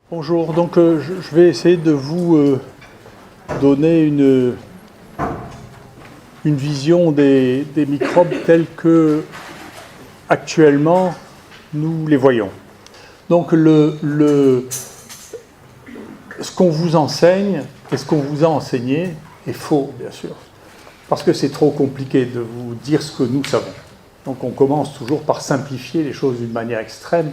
Bonjour, donc je vais essayer de vous donner une vision des microbes tels que actuellement nous les voyons. Donc ce qu'on vous enseigne et ce qu'on vous a enseigné est faux, bien sûr, parce que c'est trop compliqué de vous dire ce que nous savons. Donc on commence toujours par simplifier les choses d'une manière extrême.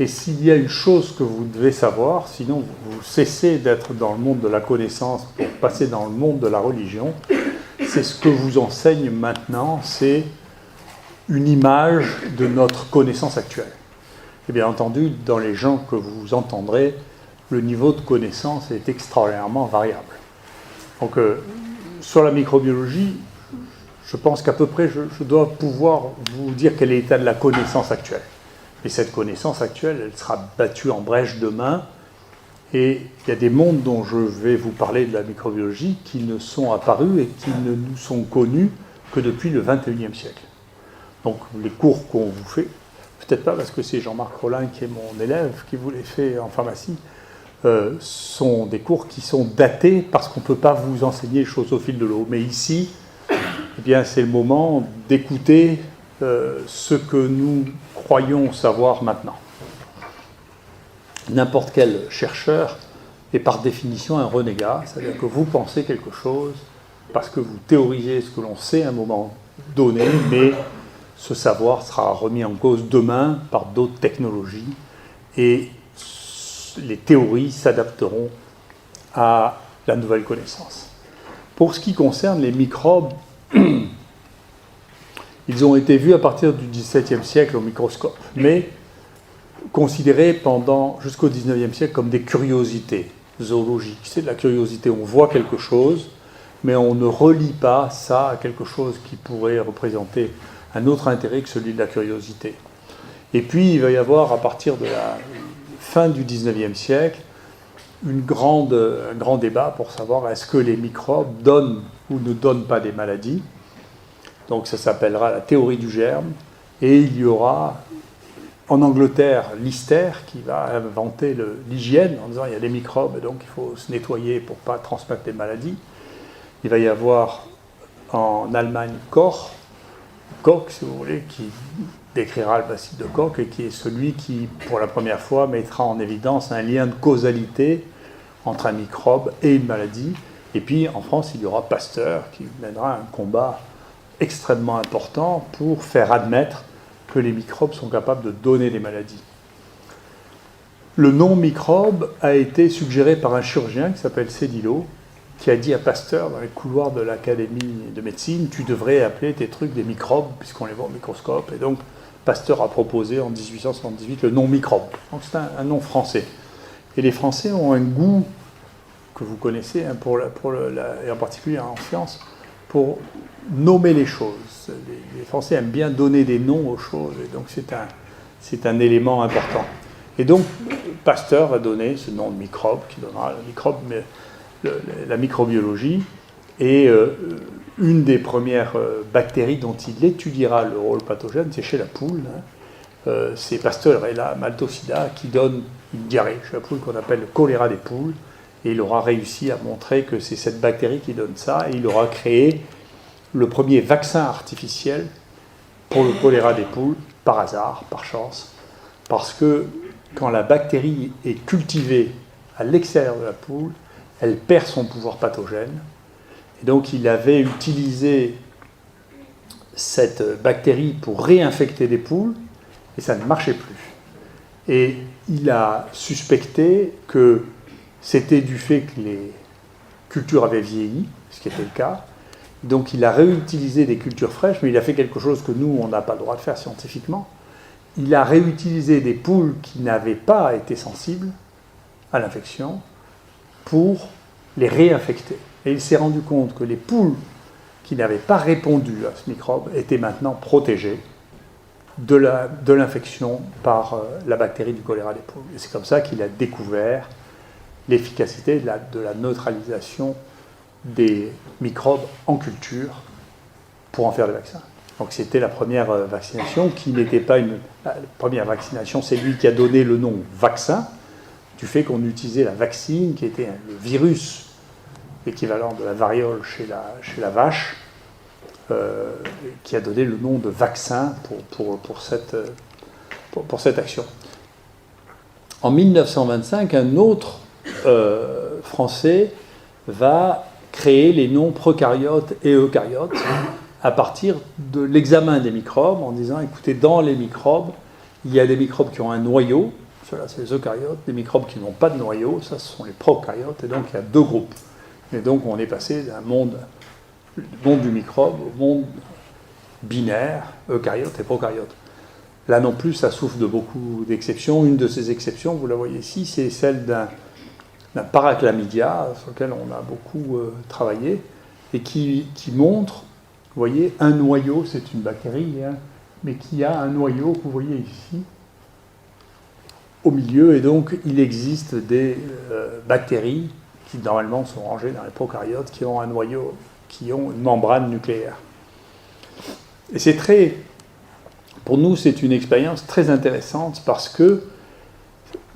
Et s'il y a une chose que vous devez savoir, sinon vous cessez d'être dans le monde de la connaissance pour passer dans le monde de la religion, c'est ce que vous enseigne maintenant, c'est une image de notre connaissance actuelle. Et bien entendu, dans les gens que vous entendrez, le niveau de connaissance est extraordinairement variable. Donc sur la microbiologie, je pense qu'à peu près je dois pouvoir vous dire quel est l'état de la connaissance actuelle. Et cette connaissance actuelle, elle sera battue en brèche demain. Et il y a des mondes dont je vais vous parler de la microbiologie qui ne sont apparus et qui ne nous sont connus que depuis le XXIe siècle. Donc les cours qu'on vous fait, peut-être pas parce que c'est Jean-Marc Rollin qui est mon élève, qui vous les fait en pharmacie, sont des cours qui sont datés parce qu'on ne peut pas vous enseigner les choses au fil de l'eau. Mais ici, eh bien, c'est le moment d'écouter ce que nous croyons savoir maintenant. N'importe quel chercheur est par définition un renégat, c'est-à-dire que vous pensez quelque chose parce que vous théorisez ce que l'on sait à un moment donné, mais ce savoir sera remis en cause demain par d'autres technologies et les théories s'adapteront à la nouvelle connaissance. Pour ce qui concerne les microbes, ils ont été vus à partir du XVIIe siècle au microscope, mais considérés jusqu'au XIXe siècle comme des curiosités zoologiques. C'est de la curiosité, on voit quelque chose, mais on ne relie pas ça à quelque chose qui pourrait représenter un autre intérêt que celui de la curiosité. Et puis, il va y avoir, à partir de la fin du XIXe siècle, un grand débat pour savoir est-ce que les microbes donnent ou ne donnent pas des maladies. Donc ça s'appellera la théorie du germe, et il y aura en Angleterre Lister qui va inventer l'hygiène en disant il y a des microbes et donc il faut se nettoyer pour ne pas transmettre des maladies. Il va y avoir en Allemagne Koch, si vous voulez, qui décrira le bacille de Koch et qui est celui qui, pour la première fois, mettra en évidence un lien de causalité entre un microbe et une maladie. Et puis en France, il y aura Pasteur qui mènera un combat extrêmement important pour faire admettre que les microbes sont capables de donner des maladies. Le nom microbe a été suggéré par un chirurgien qui s'appelle Sédillo, qui a dit à Pasteur dans les couloirs de l'Académie de médecine, tu devrais appeler tes trucs des microbes puisqu'on les voit au microscope. Et donc Pasteur a proposé en 1878 le nom microbe. Donc c'est un nom français. Et les Français ont un goût que vous connaissez, hein, et en particulier en sciences, pour nommer les choses. Les Français aiment bien donner des noms aux choses, et donc c'est un élément important. Et donc, Pasteur va donner ce nom de microbe, qui donnera la microbiologie, et une des premières bactéries dont il étudiera le rôle pathogène, c'est chez la poule. C'est Pasteurella maltosida qui donne une diarrhée chez la poule qu'on appelle le choléra des poules, et il aura réussi à montrer que c'est cette bactérie qui donne ça, et il aura créé le premier vaccin artificiel pour le choléra des poules, par hasard, par chance, parce que quand la bactérie est cultivée à l'extérieur de la poule, elle perd son pouvoir pathogène, et donc il avait utilisé cette bactérie pour réinfecter des poules, et ça ne marchait plus. Et il a suspecté que c'était du fait que les cultures avaient vieilli, ce qui était le cas. Donc il a réutilisé des cultures fraîches, mais il a fait quelque chose que nous, on n'a pas le droit de faire scientifiquement. Il a réutilisé des poules qui n'avaient pas été sensibles à l'infection pour les réinfecter. Et il s'est rendu compte que les poules qui n'avaient pas répondu à ce microbe étaient maintenant protégées de l'infection par la bactérie du choléra des poules. Et c'est comme ça qu'il a découvert l'efficacité de la neutralisation des microbes en culture pour en faire des vaccins. Donc c'était la première vaccination qui n'était pas la première vaccination, c'est lui qui a donné le nom vaccin, du fait qu'on utilisait la vaccine, qui était le virus équivalent de la variole chez la vache, qui a donné le nom de vaccin pour cette action. En 1925, un autre Français va créer les noms prokaryotes et eucaryotes à partir de l'examen des microbes, en disant, écoutez, dans les microbes, il y a des microbes qui ont un noyau, ceux-là c'est les eucaryotes, des microbes qui n'ont pas de noyau, ça ce sont les prokaryotes, et donc il y a deux groupes. Et donc on est passé d'un monde du microbe au monde binaire, eucaryotes et prokaryotes. Là non plus, ça souffre de beaucoup d'exceptions. Une de ces exceptions, vous la voyez ici, c'est celle d'un parachlamydia, sur lequel on a beaucoup travaillé, et qui montre, vous voyez, un noyau, c'est une bactérie, hein, mais qui a un noyau que vous voyez ici, au milieu, et donc il existe des bactéries qui normalement sont rangées dans les prokaryotes, qui ont un noyau, qui ont une membrane nucléaire. Et c'est très... Pour nous, c'est une expérience très intéressante parce que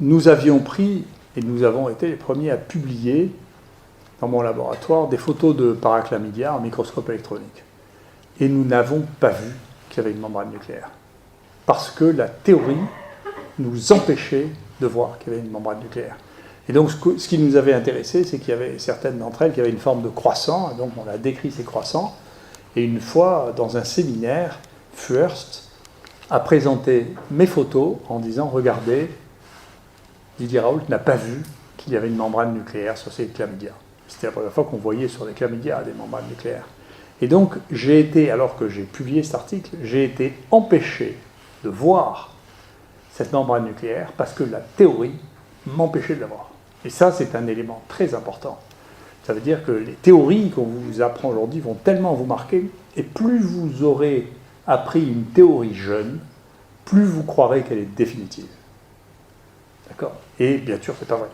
nous avions pris, et nous avons été les premiers à publier dans mon laboratoire, des photos de parachlamydia en microscope électronique. Et nous n'avons pas vu qu'il y avait une membrane nucléaire. Parce que la théorie nous empêchait de voir qu'il y avait une membrane nucléaire. Et donc, ce qui nous avait intéressé, c'est qu'il y avait certaines d'entre elles qui avaient une forme de croissant, et donc on a décrit ces croissants. Et une fois, dans un séminaire, Fürst a présenté mes photos en disant, regardez, Didier Raoult n'a pas vu qu'il y avait une membrane nucléaire sur ces chlamydia. C'était la première fois qu'on voyait sur les chlamydia des membranes nucléaires. Et donc, j'ai été, alors que j'ai publié cet article, j'ai été empêché de voir cette membrane nucléaire parce que la théorie m'empêchait de la voir. Et ça, c'est un élément très important. Ça veut dire que les théories qu'on vous apprend aujourd'hui vont tellement vous marquer, et plus vous aurez appris une théorie jeune, plus vous croirez qu'elle est définitive. D'accord ? Et bien sûr, c'est pas vrai.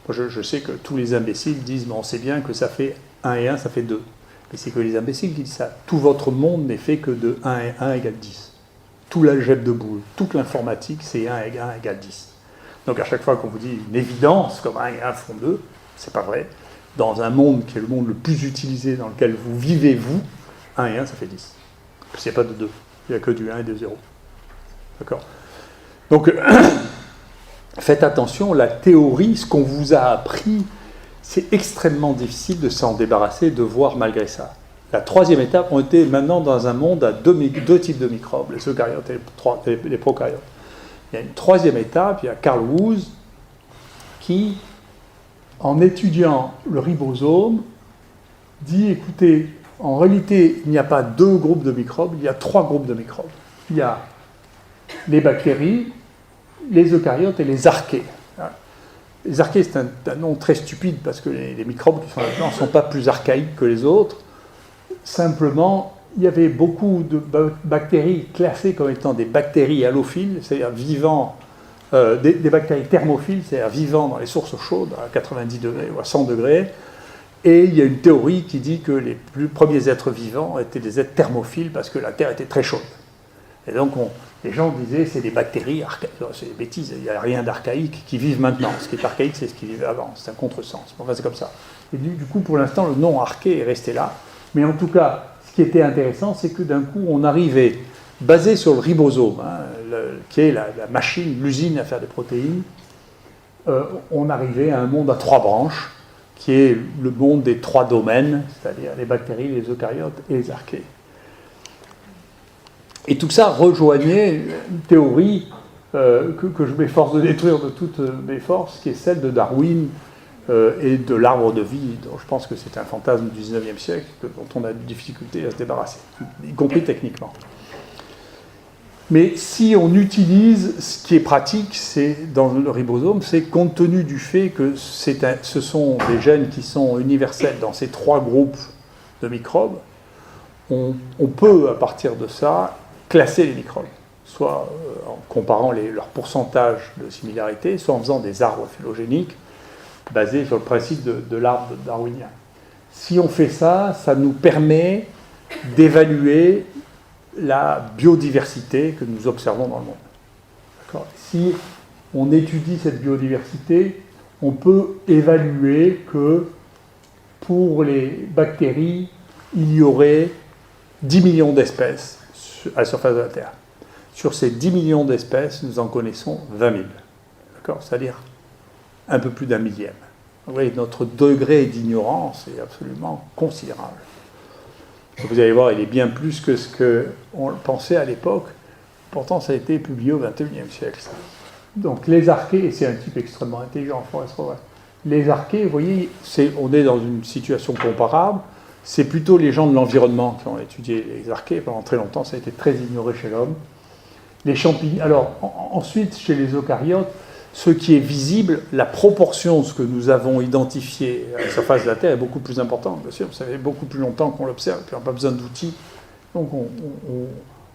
Moi, je sais que tous les imbéciles disent, mais on sait bien que ça fait 1 et 1, ça fait 2. Mais c'est que les imbéciles qui disent ça. Tout votre monde n'est fait que de 1 et 1 égale 10. Tout l'algèbre de Boole, toute l'informatique, c'est 1 et 1 égale 10. Donc à chaque fois qu'on vous dit une évidence, comme 1 et 1 font 2, c'est pas vrai. Dans un monde qui est le monde le plus utilisé, dans lequel vous vivez, vous, 1 et 1, ça fait 10. Parce qu'il n'y a pas de 2. Il n'y a que du 1 et du 0. D'accord ? Donc, faites attention, la théorie, ce qu'on vous a appris, c'est extrêmement difficile de s'en débarrasser, de voir malgré ça. La troisième étape, on était maintenant dans un monde à deux types de microbes, les eucaryotes et les prokaryotes. Il y a une troisième étape, il y a Carl Woese, qui, en étudiant le ribosome, dit, écoutez, en réalité, il n'y a pas 2 groupes de microbes, il y a 3 groupes de microbes. Il y a les bactéries, les eucaryotes et les archées. Les archées, c'est un nom très stupide parce que les microbes qui sont là-dedans ne sont pas plus archaïques que les autres. Simplement, il y avait beaucoup de bactéries classées comme étant des bactéries halophiles, c'est-à-dire vivant, des bactéries thermophiles, c'est-à-dire vivant dans les sources chaudes à 90 degrés ou à 100 degrés. Et il y a une théorie qui dit que les premiers êtres vivants étaient des êtres thermophiles parce que la Terre était très chaude. Et donc, les gens disaient c'est des bactéries archaïques. C'est des bêtises, il n'y a rien d'archaïque qui vivent maintenant. Ce qui est archaïque, c'est ce qui vivait avant. C'est un contresens. Enfin, c'est comme ça. Et du coup, pour l'instant, le nom arché est resté là. Mais en tout cas, ce qui était intéressant, c'est que d'un coup, on arrivait, basé sur le ribosome, qui est la machine, l'usine à faire des protéines, on arrivait à un monde à 3 branches, qui est le monde des 3 domaines, c'est-à-dire les bactéries, les eucaryotes et les archées. Et tout ça rejoignait une théorie que je m'efforce de détruire de toutes mes forces, qui est celle de Darwin et de l'arbre de vie, dont je pense que c'est un fantasme du XIXe siècle, dont on a des difficultés à se débarrasser, y compris techniquement. Mais si on utilise ce qui est pratique, c'est dans le ribosome, c'est compte tenu du fait que ce sont des gènes qui sont universels dans ces 3 groupes de microbes, on peut, à partir de ça, classer les microbes, soit en comparant leur pourcentage de similarité, soit en faisant des arbres phylogéniques basés sur le principe de l'arbre darwinien. Si on fait ça, ça nous permet d'évaluer la biodiversité que nous observons dans le monde. D'accord ? Si on étudie cette biodiversité, on peut évaluer que pour les bactéries, il y aurait 10 millions d'espèces à la surface de la Terre. Sur ces 10 millions d'espèces, nous en connaissons 20 000. D'accord ? C'est-à-dire un peu plus d'un millième. Vous voyez, notre degré d'ignorance est absolument considérable. Vous allez voir, il est bien plus que ce qu'on pensait à l'époque. Pourtant, ça a été publié au XXIe siècle. Ça. Donc, les archées, et c'est un type extrêmement intelligent, Forrest Rowan. Les archées, vous voyez, on est dans une situation comparable. C'est plutôt les gens de l'environnement qui ont étudié les archées. Pendant très longtemps, ça a été très ignoré chez l'homme. Les champignons. Alors, ensuite, chez les eucaryotes, ce qui est visible, la proportion de ce que nous avons identifié à la surface de la Terre est beaucoup plus importante. Bien sûr, ça fait beaucoup plus longtemps qu'on l'observe, puis on n'a pas besoin d'outils. Donc,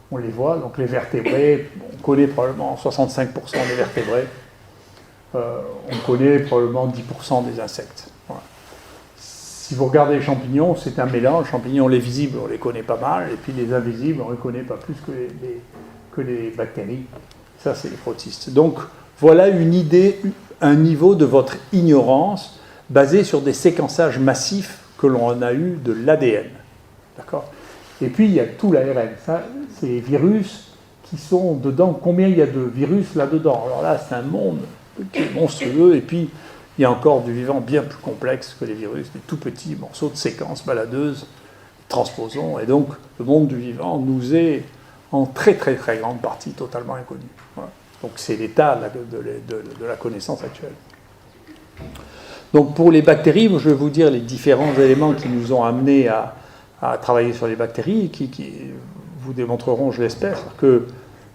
on les voit. Donc, les vertébrés, on connaît probablement 65% des vertébrés. On connaît probablement 10% des insectes. Voilà. Si vous regardez les champignons, c'est un mélange. Les champignons, les visibles, on les connaît pas mal, et puis les invisibles, on ne les connaît pas plus que les bactéries. Ça, c'est les protistes. Donc, voilà une idée, un niveau de votre ignorance basé sur des séquençages massifs que l'on a eu de l'ADN. D'accord ? Et puis, il y a tout l'ARN. Ça, c'est les virus qui sont dedans. Combien il y a de virus là-dedans ? Alors là, c'est un monde qui est monstrueux. Et puis, il y a encore du vivant bien plus complexe que les virus, des tout petits morceaux de séquences baladeuses, transposons. Et donc, le monde du vivant nous est en très très très grande partie totalement inconnu. Voilà. Donc c'est l'état de la connaissance actuelle. Donc pour les bactéries, je vais vous dire les différents éléments qui nous ont amenés à travailler sur les bactéries, qui vous démontreront, je l'espère, que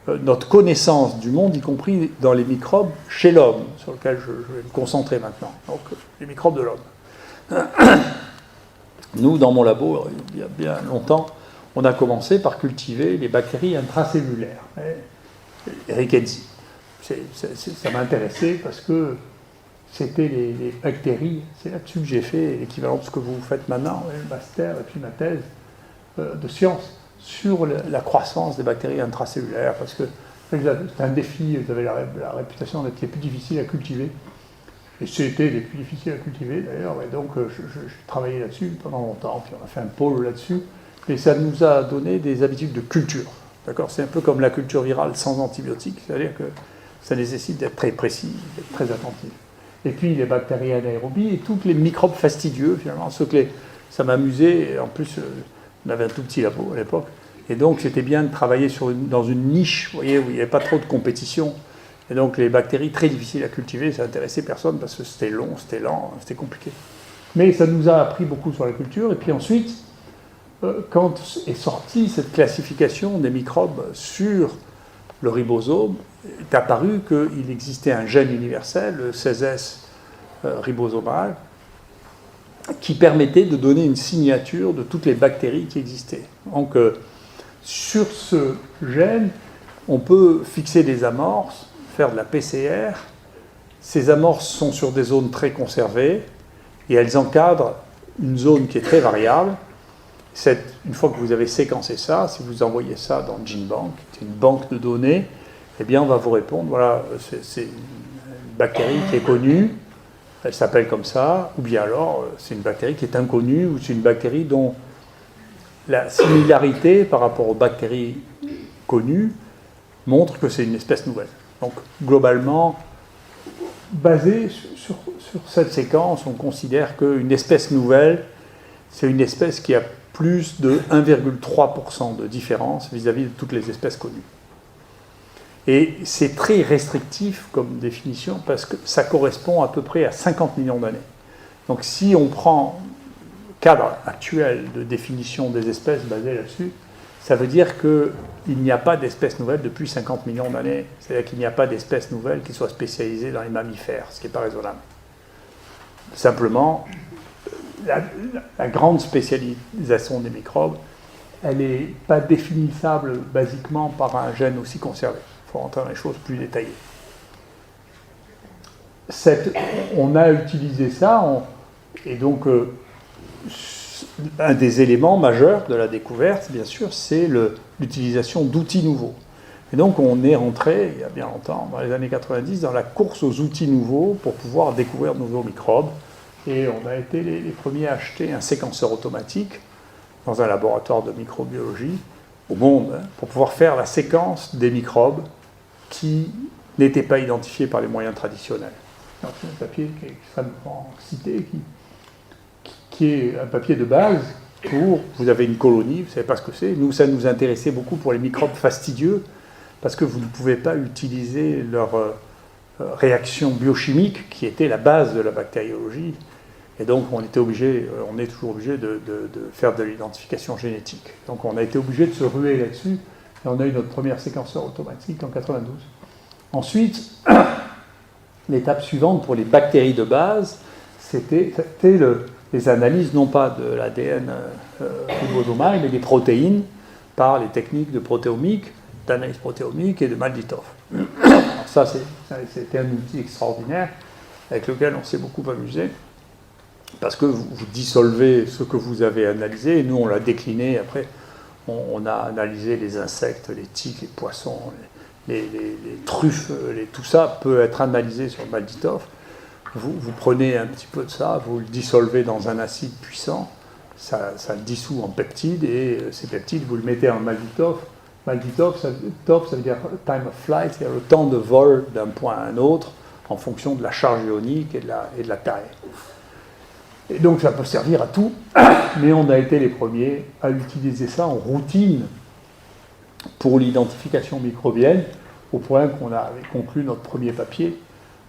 notre connaissance du monde, y compris dans les microbes chez l'homme, sur lequel je vais me concentrer maintenant, donc les microbes de l'homme. Nous, dans mon labo, il y a bien longtemps, on a commencé par cultiver les bactéries intracellulaires, Rickettsia. Ça m'a intéressé parce que c'était les bactéries, c'est là-dessus que j'ai fait l'équivalent de ce que vous faites maintenant, le master et puis ma thèse de sciences sur la croissance des bactéries intracellulaires, parce que c'est un défi, vous avez la réputation d'être les plus difficiles à cultiver, et c'était les plus difficiles à cultiver d'ailleurs, et donc j'ai travaillé là-dessus pendant longtemps, puis on a fait un pôle là-dessus, et ça nous a donné des habitudes de culture. D'accord ? C'est un peu comme la culture virale sans antibiotiques, c'est-à-dire que ça nécessite d'être très précis, d'être très attentif. Et puis les bactéries anaérobies et tous les microbes fastidieux, finalement, ça m'amusait. En plus, on avait un tout petit labo à l'époque, et donc c'était bien de travailler dans une niche, vous voyez, où il n'y avait pas trop de compétition. Et donc les bactéries très difficiles à cultiver, ça n'intéressait personne parce que c'était long, c'était lent, c'était compliqué. Mais ça nous a appris beaucoup sur la culture. Et puis ensuite, quand est sortie cette classification des microbes sur le ribosome, est apparu qu'il existait un gène universel, le 16S ribosomal, qui permettait de donner une signature de toutes les bactéries qui existaient. Donc, sur ce gène, on peut fixer des amorces, faire de la PCR. Ces amorces sont sur des zones très conservées et elles encadrent une zone qui est très variable. Une fois que vous avez séquencé ça, si vous envoyez ça dans GenBank, qui est une banque de données, eh bien on va vous répondre, voilà, c'est une bactérie qui est connue, elle s'appelle comme ça, ou bien alors c'est une bactérie qui est inconnue, ou c'est une bactérie dont la similarité par rapport aux bactéries connues montre que c'est une espèce nouvelle. Donc globalement, basé sur cette séquence, on considère qu'une espèce nouvelle, c'est une espèce qui a plus de 1,3% de différence vis-à-vis de toutes les espèces connues. Et c'est très restrictif comme définition parce que ça correspond à peu près à 50 millions d'années. Donc si on prend le cadre actuel de définition des espèces basé là-dessus, ça veut dire qu'il n'y a pas d'espèces nouvelles depuis 50 millions d'années. C'est-à-dire qu'il n'y a pas d'espèces nouvelles qui soient spécialisées dans les mammifères, ce qui n'est pas raisonnable. Simplement, la grande spécialisation des microbes, elle n'est pas définissable basiquement par un gène aussi conservé. Il faut rentrer dans les choses plus détaillées. On a utilisé ça, et donc un des éléments majeurs de la découverte, bien sûr, c'est l'utilisation d'outils nouveaux. Et donc on est rentré, il y a bien longtemps, dans les années 90, dans la course aux outils nouveaux pour pouvoir découvrir de nouveaux microbes. Et on a été les premiers à acheter un séquenceur automatique dans un laboratoire de microbiologie au monde, pour pouvoir faire la séquence des microbes qui n'étaient pas identifiés par les moyens traditionnels. C'est un papier qui est extrêmement cité, qui est un papier de base pour, vous avez une colonie, vous ne savez pas ce que c'est. Nous, ça nous intéressait beaucoup pour les microbes fastidieux, parce que vous ne pouvez pas utiliser leur réaction biochimique, qui était la base de la bactériologie. Et donc, on est toujours obligé de faire de l'identification génétique. Donc, on a été obligé de se ruer là-dessus, et on a eu notre premier séquenceur automatique en 92. Ensuite, l'étape suivante pour les bactéries de base, c'était les analyses, non pas de l'ADN ribosomal, mais des protéines par les techniques de protéomique, d'analyse protéomique et de Malditov. Alors ça, c'était un outil extraordinaire avec lequel on s'est beaucoup amusé, parce que vous dissolvez ce que vous avez analysé, et nous, on l'a décliné. Après, on a analysé les insectes, les tiques, les poissons, les truffes, tout ça peut être analysé sur Malditov. Vous prenez un petit peu de ça, vous le dissolvez dans un acide puissant, ça le dissout en peptides, et ces peptides, vous le mettez en Malditov. Malditov, ça veut dire time of flight, c'est-à-dire le temps de vol d'un point à un autre, en fonction de la charge ionique et de la taille. Et donc ça peut servir à tout, mais on a été les premiers à utiliser ça en routine pour l'identification microbienne, au point qu'on avait conclu notre premier papier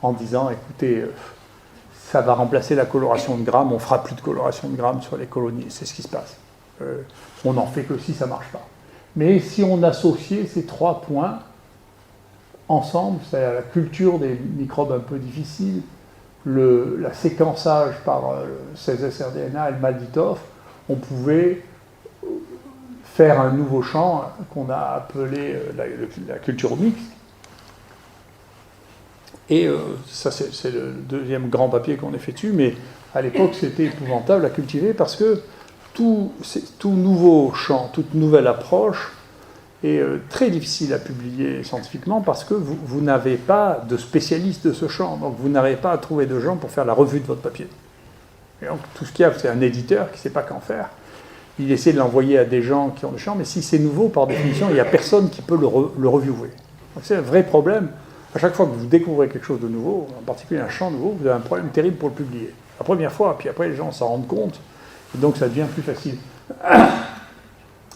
en disant, écoutez, ça va remplacer la coloration de grammes, on ne fera plus de coloration de grammes sur les colonies, c'est ce qui se passe. On n'en fait que si ça ne marche pas. Mais si on associait ces trois points ensemble, c'est-à-dire la culture des microbes un peu difficiles, la séquençage par 16S-rDNA et le Malditov, on pouvait faire un nouveau champ qu'on a appelé la culture mixte. Et ça, c'est le deuxième grand papier qu'on a fait dessus, mais à l'époque, c'était épouvantable à cultiver parce que tout nouveau champ, toute nouvelle approche est très difficile à publier scientifiquement parce que vous n'avez pas de spécialistes de ce champ, donc vous n'arrivez pas à trouver de gens pour faire la revue de votre papier. Et donc tout ce qu'il y a, c'est un éditeur qui ne sait pas qu'en faire. Il essaie de l'envoyer à des gens qui ont des champs, mais si c'est nouveau, par définition, il n'y a personne qui peut le reviewer. Donc c'est un vrai problème. À chaque fois que vous découvrez quelque chose de nouveau, en particulier un champ nouveau, vous avez un problème terrible pour le publier. La première fois, puis après les gens s'en rendent compte, et donc ça devient plus facile.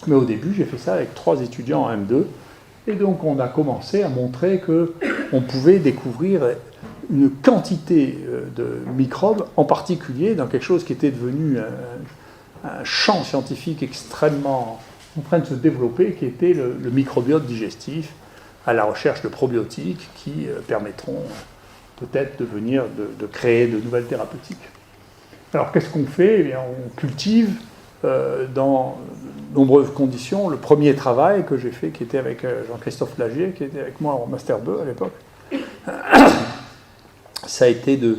Mais au début, j'ai fait ça avec 3 étudiants en M2, et donc on a commencé à montrer qu'on pouvait découvrir une quantité de microbes, en particulier dans quelque chose qui était devenu un champ scientifique extrêmement en train de se développer, qui était le microbiote digestif, à la recherche de probiotiques qui permettront peut-être de créer de nouvelles thérapeutiques. Alors qu'est-ce qu'on fait ? Eh bien, on cultive dans nombreuses conditions. Le premier travail que j'ai fait, qui était avec Jean-Christophe Lagier, qui était avec moi en Master 2 à l'époque, ça a été de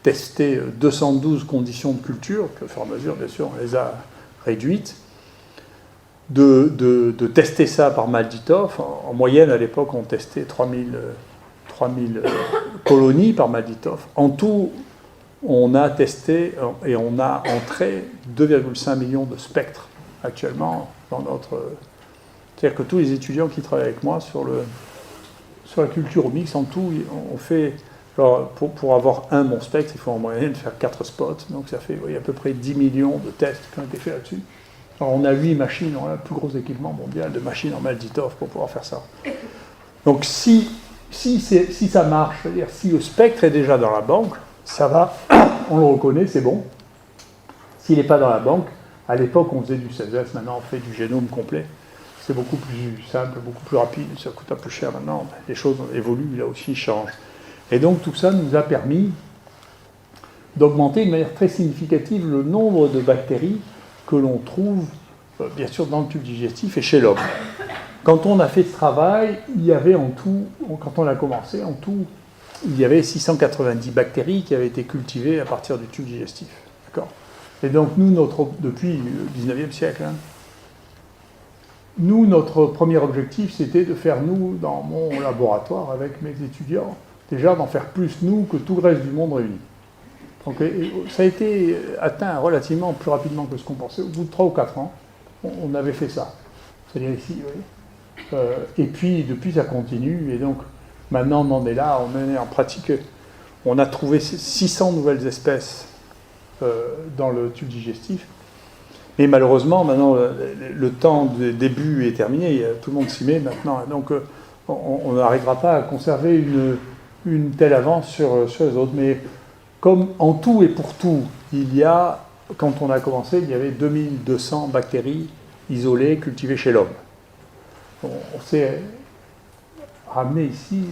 tester 212 conditions de culture, puis au fur et à mesure, bien sûr, on les a réduites, de tester ça par Malditov. En moyenne, à l'époque, on testait 3000 colonies par Malditov. En tout, on a testé et on a entré 2,5 millions de spectres actuellement dans notre... C'est-à-dire que tous les étudiants qui travaillent avec moi sur la culture mixte, en tout, on fait... Alors, pour avoir un bon spectre, il faut en moyenne faire 4 spots. Donc ça fait à peu près 10 millions de tests qui ont été faits là-dessus. Alors, on a 8 machines, on a le plus gros équipement mondial de machines en Malditov pour pouvoir faire ça. Donc si ça marche, c'est-à-dire si le spectre est déjà dans la banque, ça va, on le reconnaît, c'est bon. S'il n'est pas dans la banque, à l'époque on faisait du 16S, maintenant on fait du génome complet. C'est beaucoup plus simple, beaucoup plus rapide, ça coûte un peu cher maintenant. Les choses évoluent, là aussi changent. Et donc tout ça nous a permis d'augmenter de manière très significative le nombre de bactéries que l'on trouve, bien sûr, dans le tube digestif et chez l'homme. Quand on a fait ce travail, il y avait en tout, quand on a commencé, en tout, il y avait 690 bactéries qui avaient été cultivées à partir du tube digestif. D'accord ? Et donc nous, depuis le 19e siècle, nous, notre premier objectif, c'était de faire, nous, dans mon laboratoire, avec mes étudiants, déjà d'en faire plus, nous, que tout le reste du monde réuni. Donc, ça a été atteint relativement plus rapidement que ce qu'on pensait. Au bout de 3 ou 4 ans, on avait fait ça. C'est-à-dire ici, oui. Et puis, depuis, ça continue. Et donc, maintenant, on en est là. On est en pratique. On a trouvé 600 nouvelles espèces dans le tube digestif. Mais malheureusement, maintenant, le temps de début est terminé. Tout le monde s'y met maintenant. Donc, on n'arrivera pas à conserver une telle avance sur les autres. Mais comme en tout et pour tout, quand on a commencé, il y avait 2200 bactéries isolées, cultivées chez l'homme. On s'est ramené ici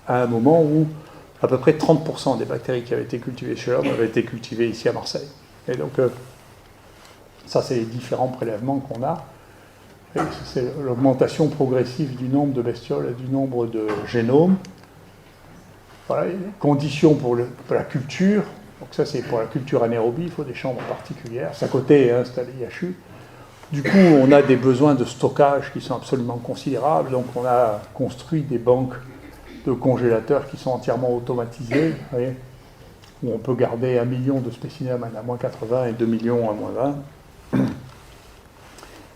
à un moment où à peu près 30% des bactéries qui avaient été cultivées chez l'homme avaient été cultivées ici à Marseille. Et donc, ça, c'est les différents prélèvements qu'on a. Et c'est l'augmentation progressive du nombre de bestioles et du nombre de génomes. Voilà, les conditions pour la culture. Donc ça, c'est pour la culture anaérobie, il faut des chambres particulières. C'est à côté, hein, c'est à l'IHU. Du coup, on a des besoins de stockage qui sont absolument considérables. Donc on a construit des banques de congélateurs qui sont entièrement automatisées, vous voyez, où on peut garder 1 million de spécimens à moins 80 et 2 millions à moins 20.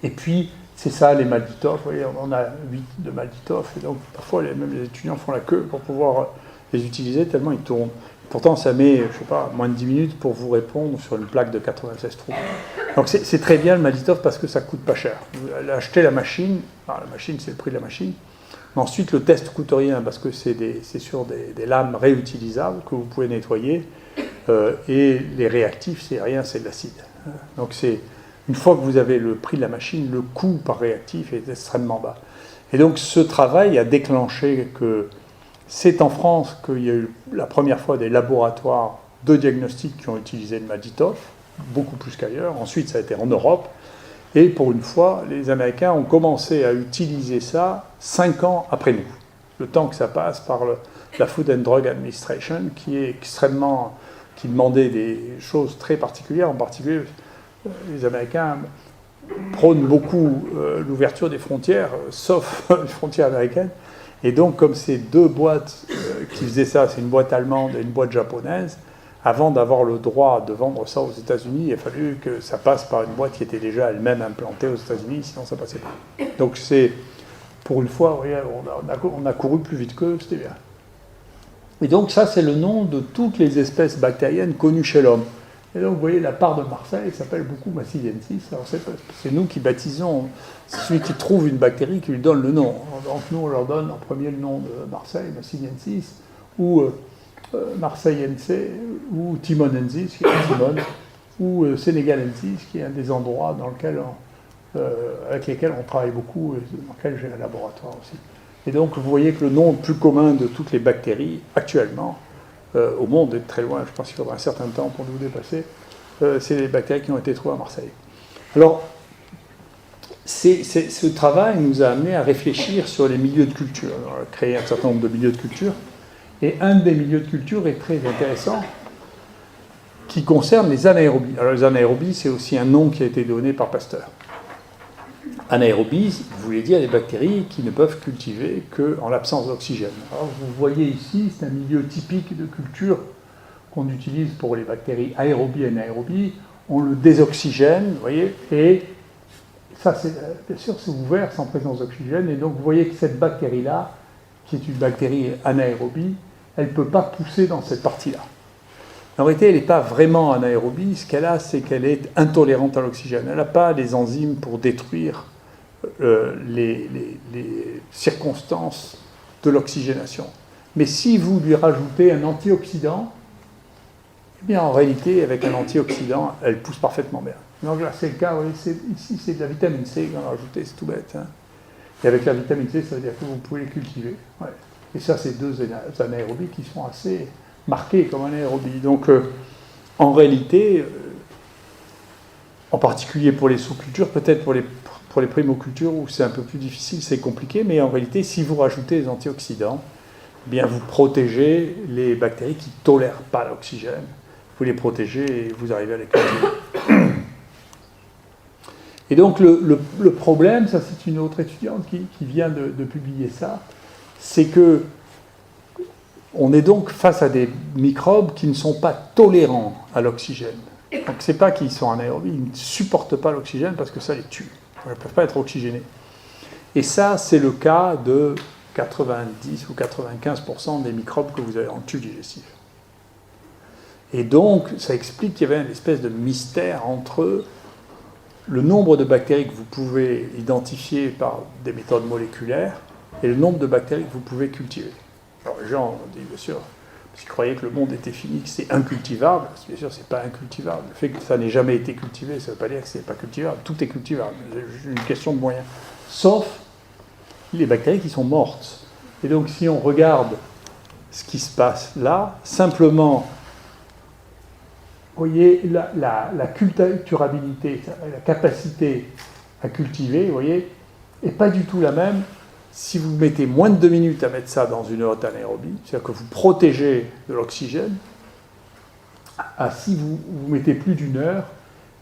Et puis, c'est ça, les Malditoff. Vous voyez, on a 8 de Malditoff. Et donc, parfois, même les étudiants font la queue pour pouvoir les utiliser tellement ils tournent. Pourtant, ça met, je ne sais pas, moins de 10 minutes pour vous répondre sur une plaque de 96 trous. Donc, c'est très bien le Malditoff parce que ça ne coûte pas cher. Vous achetez la machine, la machine, c'est le prix de la machine. Mais ensuite, le test ne coûte rien parce que c'est sur des lames réutilisables que vous pouvez nettoyer. Et les réactifs, c'est rien, c'est de l'acide. Donc, une fois que vous avez le prix de la machine, le coût par réactif est extrêmement bas. Et donc, ce travail a déclenché que c'est en France qu'il y a eu la première fois des laboratoires de diagnostic qui ont utilisé le Malditoff, beaucoup plus qu'ailleurs. Ensuite, ça a été en Europe. Et pour une fois, les Américains ont commencé à utiliser ça 5 ans après nous. Le temps que ça passe par la Food and Drug Administration, qui demandait des choses très particulières. En particulier, les Américains prônent beaucoup l'ouverture des frontières, sauf les frontières américaines. Et donc, comme ces 2 boîtes qui faisaient ça, c'est une boîte allemande et une boîte japonaise, avant d'avoir le droit de vendre ça aux États-Unis, il a fallu que ça passe par une boîte qui était déjà elle-même implantée aux États-Unis, sinon ça ne passait pas. Donc, pour une fois, vous voyez, on a couru plus vite qu'eux, c'était bien. Et donc, ça, c'est le nom de toutes les espèces bactériennes connues chez l'homme. Et donc, vous voyez, la part de Marseille s'appelle beaucoup Massiliensis. Alors, c'est nous qui baptisons, c'est celui qui trouve une bactérie qui lui donne le nom. Donc, nous, on leur donne en premier le nom de Marseille, Massiliensis, ou Marseillense, ou Timonensis, qui est Timon, ou Sénégalensis, qui est un des endroits avec lesquels on travaille beaucoup, et dans lequel j'ai un laboratoire aussi. Et donc, vous voyez que le nom le plus commun de toutes les bactéries, actuellement, au monde, est très loin, je pense qu'il faudra un certain temps pour nous dépasser, c'est les bactéries qui ont été trouvées à Marseille. Alors, ce travail nous a amené à réfléchir sur les milieux de culture. On a créé un certain nombre de milieux de culture, et un des milieux de culture est très intéressant, qui concerne les anaérobies. Alors, les anaérobies, c'est aussi un nom qui a été donné par Pasteur. Anaérobies voulait dire des bactéries qui ne peuvent cultiver qu'en l'absence d'oxygène. Alors, vous voyez ici, c'est un milieu typique de culture qu'on utilise pour les bactéries aérobies et anaérobies. On le désoxygène, vous voyez, et ça, bien sûr, c'est ouvert sans présence d'oxygène. Et donc, vous voyez que cette bactérie-là, qui est une bactérie anaérobie, elle ne peut pas pousser dans cette partie-là. En réalité, elle n'est pas vraiment anaérobie. Ce qu'elle a, c'est qu'elle est intolérante à l'oxygène. Elle n'a pas les enzymes pour détruire les circonstances de l'oxygénation. Mais si vous lui rajoutez un antioxydant, eh bien en réalité, avec un antioxydant, elle pousse parfaitement bien. Donc là, c'est le cas, vous voyez, ici c'est de la vitamine C qu'on a rajouté, c'est tout bête. Hein. Et avec la vitamine C, ça veut dire que vous pouvez les cultiver. Ouais. Et ça, c'est 2 anaérobies qui sont assez marquées comme anaérobies. Donc, en réalité, en particulier pour les sous-cultures, peut-être pour les primocultures où c'est un peu plus difficile, c'est compliqué, mais en réalité, si vous rajoutez des antioxydants, eh bien vous protégez les bactéries qui ne tolèrent pas l'oxygène. Vous les protégez et vous arrivez à les cultiver. Et donc le problème, ça c'est une autre étudiante qui vient de publier ça, c'est que on est donc face à des microbes qui ne sont pas tolérants à l'oxygène. Donc c'est pas qu'ils sont anaérobies, ils ne supportent pas l'oxygène parce que ça les tue. Ils ne peuvent pas être oxygénés. Et ça, c'est le cas de 90 ou 95% des microbes que vous avez dans le tube digestif. Et donc, ça explique qu'il y avait une espèce de mystère entre le nombre de bactéries que vous pouvez identifier par des méthodes moléculaires et le nombre de bactéries que vous pouvez cultiver. Alors les gens ont dit, bien sûr, parce qu'ils croyaient que le monde était fini, que c'est incultivable. Bien sûr, c'est pas incultivable. Le fait que ça n'ait jamais été cultivé, ça ne veut pas dire que c'est pas cultivable. Tout est cultivable. C'est une question de moyens. Sauf les bactéries qui sont mortes. Et donc, si on regarde ce qui se passe là, simplement, vous voyez, la culturabilité, la capacité à cultiver, vous voyez, n'est pas du tout la même si vous mettez moins de 2 minutes à mettre ça dans une haute anaérobie, c'est-à-dire que vous protégez de l'oxygène, si vous mettez plus d'une heure,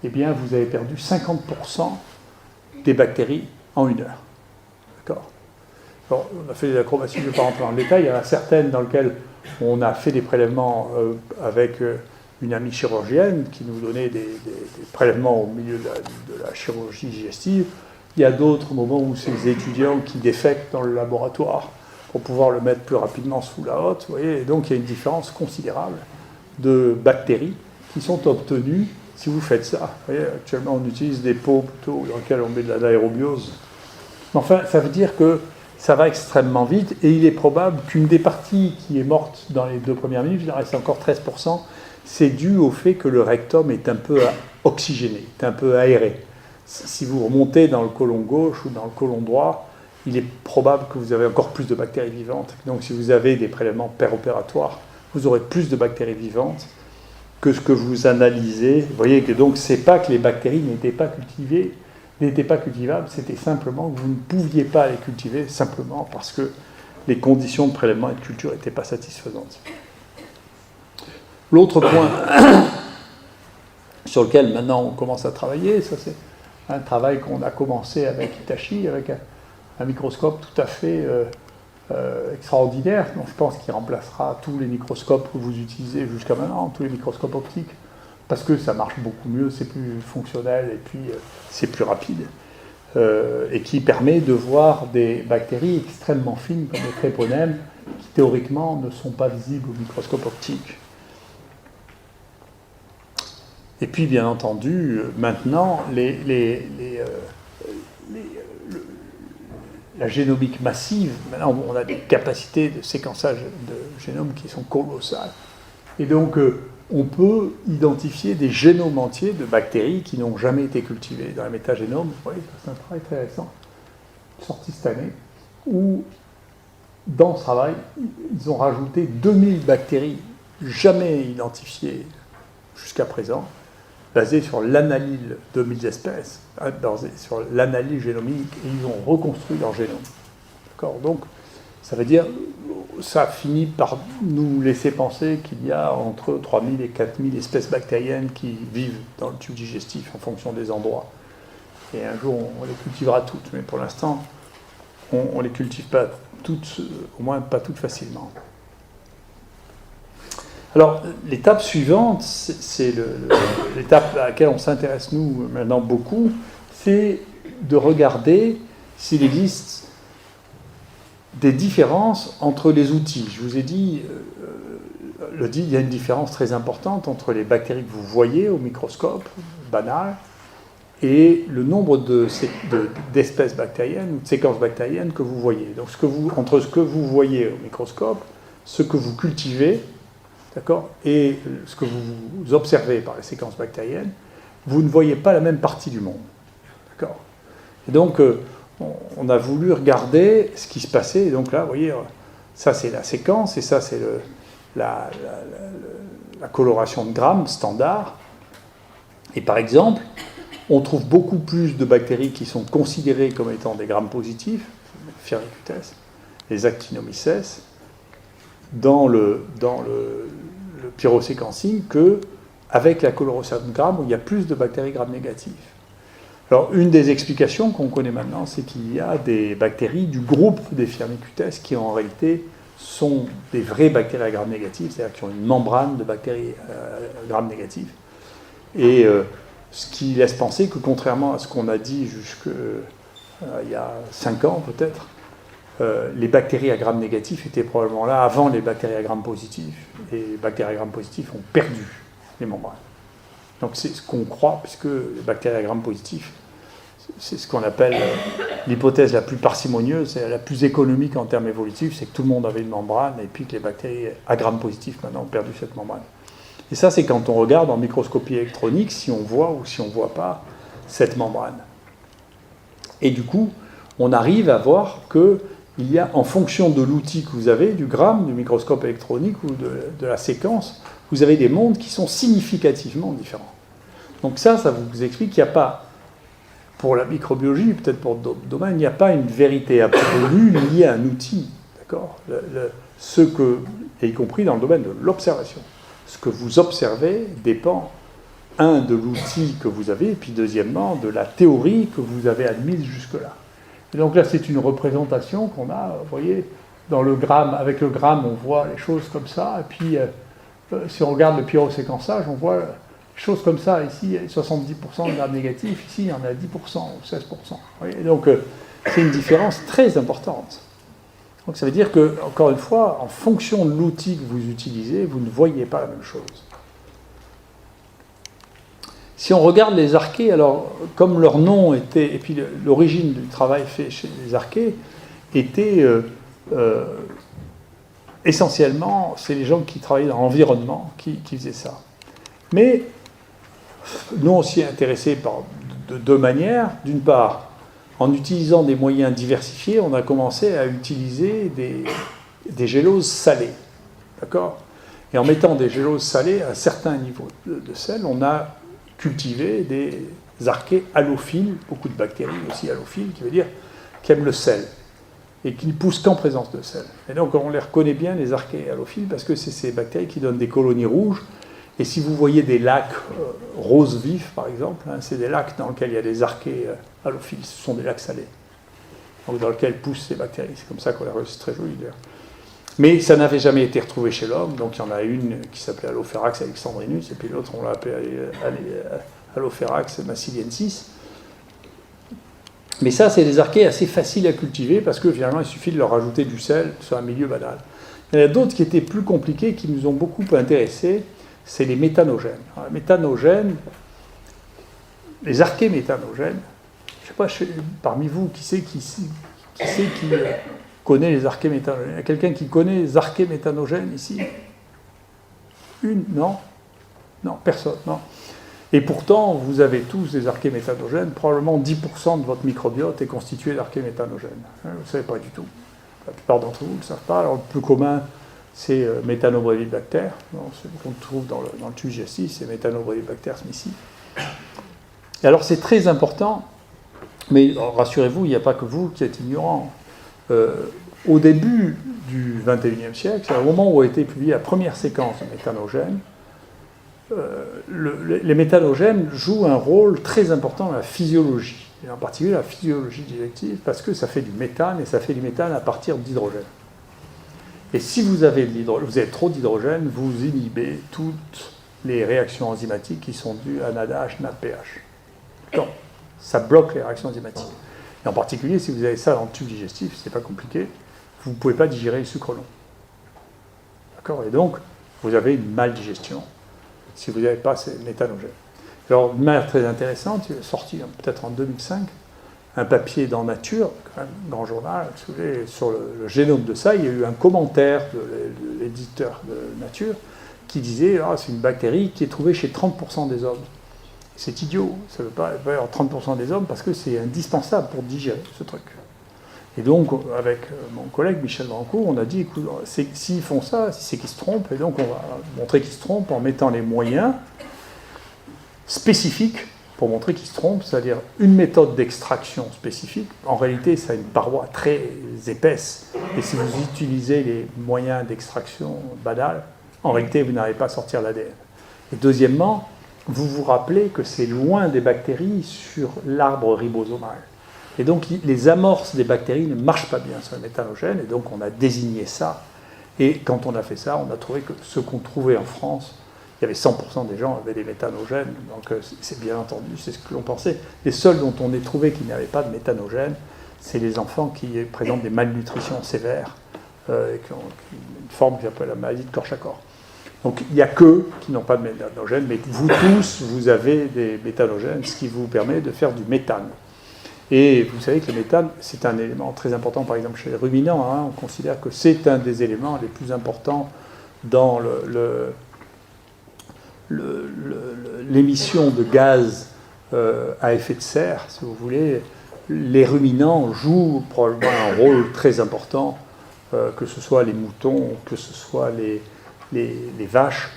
eh bien, vous avez perdu 50% des bactéries en 1 heure. D'accord ? Bon, on a fait des acrobaties, je ne vais pas rentrer dans le détail. Il y en a certaines dans lesquelles on a fait des prélèvements avec une amie chirurgienne qui nous donnait des prélèvements au milieu de la chirurgie digestive. Il y a d'autres moments où c'est les étudiants qui défectent dans le laboratoire pour pouvoir le mettre plus rapidement sous la hotte. Vous voyez, et donc il y a une différence considérable de bactéries qui sont obtenues si vous faites ça. Vous voyez, actuellement, on utilise des pots plutôt dans lesquels on met de l'aérobiose. Enfin, ça veut dire que ça va extrêmement vite et il est probable qu'une des parties qui est morte dans les 2 premières minutes, il en reste encore 13%, c'est dû au fait que le rectum est un peu oxygéné, est un peu aéré. Si vous remontez dans le côlon gauche ou dans le côlon droit, il est probable que vous avez encore plus de bactéries vivantes. Donc si vous avez des prélèvements péropératoires, vous aurez plus de bactéries vivantes que ce que vous analysez. Vous voyez que donc c'est pas que les bactéries n'étaient pas cultivables, c'était simplement que vous ne pouviez pas les cultiver simplement parce que les conditions de prélèvement et de culture n'étaient pas satisfaisantes. L'autre point sur lequel maintenant on commence à travailler, ça c'est un travail qu'on a commencé avec Hitachi, avec un microscope tout à fait extraordinaire, donc je pense qu'il remplacera tous les microscopes que vous utilisez jusqu'à maintenant, tous les microscopes optiques, parce que ça marche beaucoup mieux, c'est plus fonctionnel et puis c'est plus rapide, et qui permet de voir des bactéries extrêmement fines comme les tréponèmes, qui théoriquement ne sont pas visibles au microscope optique. Et puis, bien entendu, maintenant, la génomique massive, maintenant on a des capacités de séquençage de génome qui sont colossales. Et donc, on peut identifier des génomes entiers de bactéries qui n'ont jamais été cultivées dans les métagénomes. Vous voyez, c'est un travail très récent, sorti cette année, où, dans ce travail, ils ont rajouté 2000 bactéries jamais identifiées jusqu'à présent, basé sur l'analyse de 1000 espèces, basé sur l'analyse génomique, et ils ont reconstruit leur génome. D'accord ? Donc, ça veut dire, ça finit par nous laisser penser qu'il y a entre 3000 et 4000 espèces bactériennes qui vivent dans le tube digestif en fonction des endroits. Et un jour, on les cultivera toutes, mais pour l'instant, on ne les cultive pas toutes, au moins pas toutes facilement. Alors, l'étape suivante, c'est l'étape à laquelle on s'intéresse, nous, maintenant beaucoup, c'est de regarder s'il existe des différences entre les outils. Je vous ai dit, il y a une différence très importante entre les bactéries que vous voyez au microscope banal et le nombre d'espèces bactériennes ou de séquences bactériennes que vous voyez. Donc, entre ce que vous voyez au microscope, ce que vous cultivez, d'accord, et ce que vous observez par les séquences bactériennes, vous ne voyez pas la même partie du monde. D'accord ? Et donc, on a voulu regarder ce qui se passait. Et donc là, vous voyez, ça c'est la séquence, et ça c'est la coloration de grammes standard. Et par exemple, on trouve beaucoup plus de bactéries qui sont considérées comme étant des grammes positifs, Firmicutes, les Actinomyces, dans le pyroséquencing qu'avec la coloration de grammes où il y a plus de bactéries grammes négatives. Alors, une des explications qu'on connaît maintenant, c'est qu'il y a des bactéries du groupe des Firmicutes qui, en réalité, sont des vraies bactéries à gram négatif, c'est-à-dire qui ont une membrane de bactéries à gram négatif. Et ce qui laisse penser que, contrairement à ce qu'on a dit il y a 5 ans peut-être, les bactéries à gram négatif étaient probablement là avant les bactéries à gram positif. Et les bactéries à gram positif ont perdu les membranes. Donc c'est ce qu'on croit, puisque les bactéries à gram positif, c'est ce qu'on appelle l'hypothèse la plus parcimonieuse, c'est la plus économique en termes évolutifs, c'est que tout le monde avait une membrane et puis que les bactéries à gram positif maintenant ont perdu cette membrane. Et ça, c'est quand on regarde en microscopie électronique si on voit ou si on ne voit pas cette membrane. Et du coup, on arrive à voir qu'il y a, en fonction de l'outil que vous avez, du gramme, du microscope électronique ou de la séquence, vous avez des mondes qui sont significativement différents. Donc ça vous explique qu'il n'y a pas, pour la microbiologie, peut-être pour d'autres domaines, il n'y a pas une vérité absolue liée à un outil, d'accord ? Y compris dans le domaine de l'observation. Ce que vous observez dépend, de l'outil que vous avez, et puis deuxièmement, de la théorie que vous avez admise jusque-là. Et donc là, c'est une représentation qu'on a, vous voyez, dans le gramme. Avec le gramme, on voit les choses comme ça, et puis si on regarde le pyroséquençage, on voit les choses comme ça. Ici, il y a 70% de gramme négatif, ici, il y en a 10% ou 16%. Vous voyez, donc, c'est une différence très importante. Donc ça veut dire que, encore une fois, en fonction de l'outil que vous utilisez, vous ne voyez pas la même chose. Si on regarde les archées, alors, comme leur nom était, et puis l'origine du travail fait chez les archées, était essentiellement, c'est les gens qui travaillaient dans l'environnement qui faisaient ça. Mais nous, on s'y est intéressés de deux manières. D'une part, en utilisant des moyens diversifiés, on a commencé à utiliser des géloses salées. D'accord ? Et en mettant des géloses salées à un certain niveau de sel, on a cultivé des archées halophiles, beaucoup de bactéries aussi halophiles, qui veut dire qui aiment le sel, et qui ne poussent qu'en présence de sel. Et donc on les reconnaît bien, les archées halophiles, parce que c'est ces bactéries qui donnent des colonies rouges. Et si vous voyez des lacs roses vifs, par exemple, c'est des lacs dans lesquels il y a des archées halophiles, ce sont des lacs salés, donc dans lesquels poussent ces bactéries. C'est comme ça qu'on les reçu, c'est très joli d'ailleurs. Mais ça n'avait jamais été retrouvé chez l'homme, donc il y en a une qui s'appelait Halopherax alexandrinus, et puis l'autre on l'a appelée Halopherax massiliensis. Mais ça, c'est des archées assez faciles à cultiver, parce que finalement il suffit de leur rajouter du sel sur un milieu banal. Il y en a d'autres qui étaient plus compliqués, qui nous ont beaucoup intéressés, c'est les méthanogènes. Alors, les méthanogènes, les archées méthanogènes, je ne sais pas, parmi vous, qui connaît les archées méthanogènes? Il y a quelqu'un qui connaît les archées méthanogènes ici? Une? Non? Non, personne, non. Et pourtant, vous avez tous des archées méthanogènes. Probablement 10% de votre microbiote est constitué d'archées méthanogènes. Vous ne le savez pas du tout. La plupart d'entre vous ne le savent pas. Alors, le plus commun, c'est Métanobrevibacter, qu'on trouve dans le tube digestif, c'est Métanobrevibacter smithii. Et alors, c'est très important, mais rassurez-vous, il n'y a pas que vous qui êtes ignorants. Au début du XXIe siècle, c'est au moment où a été publiée la première séquence de méthanogènes, les méthanogènes jouent un rôle très important dans la physiologie, et en particulier la physiologie digestive, parce que ça fait du méthane, et ça fait du méthane à partir d'hydrogène. Et si vous avez trop d'hydrogène, vous inhibez toutes les réactions enzymatiques qui sont dues à NADH, NADPH. Donc, ça bloque les réactions enzymatiques. Et en particulier, si vous avez ça dans le tube digestif, c'est pas compliqué, vous ne pouvez pas digérer le sucre long. D'accord ? Et donc, vous avez une maldigestion si vous n'avez pas ces méthanogènes. Alors, d'une manière très intéressante, il est sorti peut-être en 2005, un papier dans Nature, quand même, grand journal, sur le génome de ça. Il y a eu un commentaire de l'éditeur de Nature qui disait c'est une bactérie qui est trouvée chez 30% des hommes. C'est idiot, ça ne veut pas y avoir 30% des hommes parce que c'est indispensable pour digérer ce truc. Et donc, avec mon collègue Michel Brancourt, on a dit écoute, s'ils font ça, c'est qu'ils se trompent, et donc on va montrer qu'ils se trompent en mettant les moyens spécifiques pour montrer qu'ils se trompent, c'est-à-dire une méthode d'extraction spécifique. En réalité, ça a une paroi très épaisse, et si vous utilisez les moyens d'extraction banals, en réalité, vous n'arrivez pas à sortir l'ADN. Et deuxièmement, vous vous rappelez que c'est loin des bactéries sur l'arbre ribosomal. Et donc les amorces des bactéries ne marchent pas bien sur le méthanogène, et donc on a désigné ça. Et quand on a fait ça, on a trouvé que ce qu'on trouvait en France, il y avait 100% des gens avaient des méthanogènes, donc c'est bien entendu, c'est ce que l'on pensait. Les seuls dont on ait trouvé qu'ils n'avaient pas de méthanogène, c'est les enfants qui présentent des malnutritions sévères, qui ont une forme qui s'appelle la maladie de Korsakoff. Donc il n'y a qu'eux qui n'ont pas de méthanogène, mais vous tous, vous avez des méthanogènes, ce qui vous permet de faire du méthane. Et vous savez que le méthane, c'est un élément très important, par exemple chez les ruminants, hein, on considère que c'est un des éléments les plus importants dans l'émission de gaz à effet de serre, si vous voulez. Les ruminants jouent probablement un rôle très important, que ce soit les moutons, que ce soit les vaches,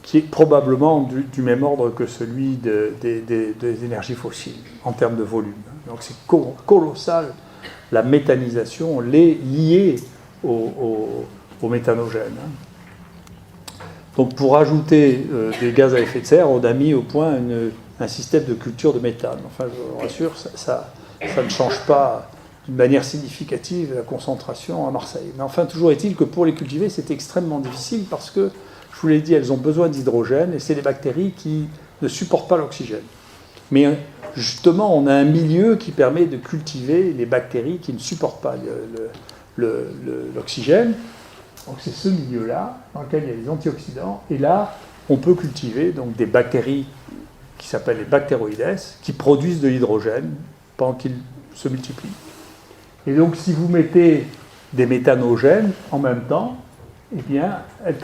qui est probablement du même ordre que celui des énergies fossiles, en termes de volume. Donc c'est colossal, la méthanisation liée au méthanogène. Donc pour ajouter des gaz à effet de serre, on a mis au point un système de culture de méthane. Enfin, je vous rassure, ça ne change pas d'une manière significative la concentration à Marseille. Mais enfin, toujours est-il que pour les cultiver, c'est extrêmement difficile parce que, je vous l'ai dit, elles ont besoin d'hydrogène et c'est des bactéries qui ne supportent pas l'oxygène. Mais justement, on a un milieu qui permet de cultiver les bactéries qui ne supportent pas l'oxygène. Donc c'est ce milieu-là dans lequel il y a des antioxydants. Et là, on peut cultiver donc, des bactéries qui s'appellent les bactéroïdes, qui produisent de l'hydrogène pendant qu'ils se multiplient. Et donc si vous mettez des méthanogènes en même temps, eh bien, elles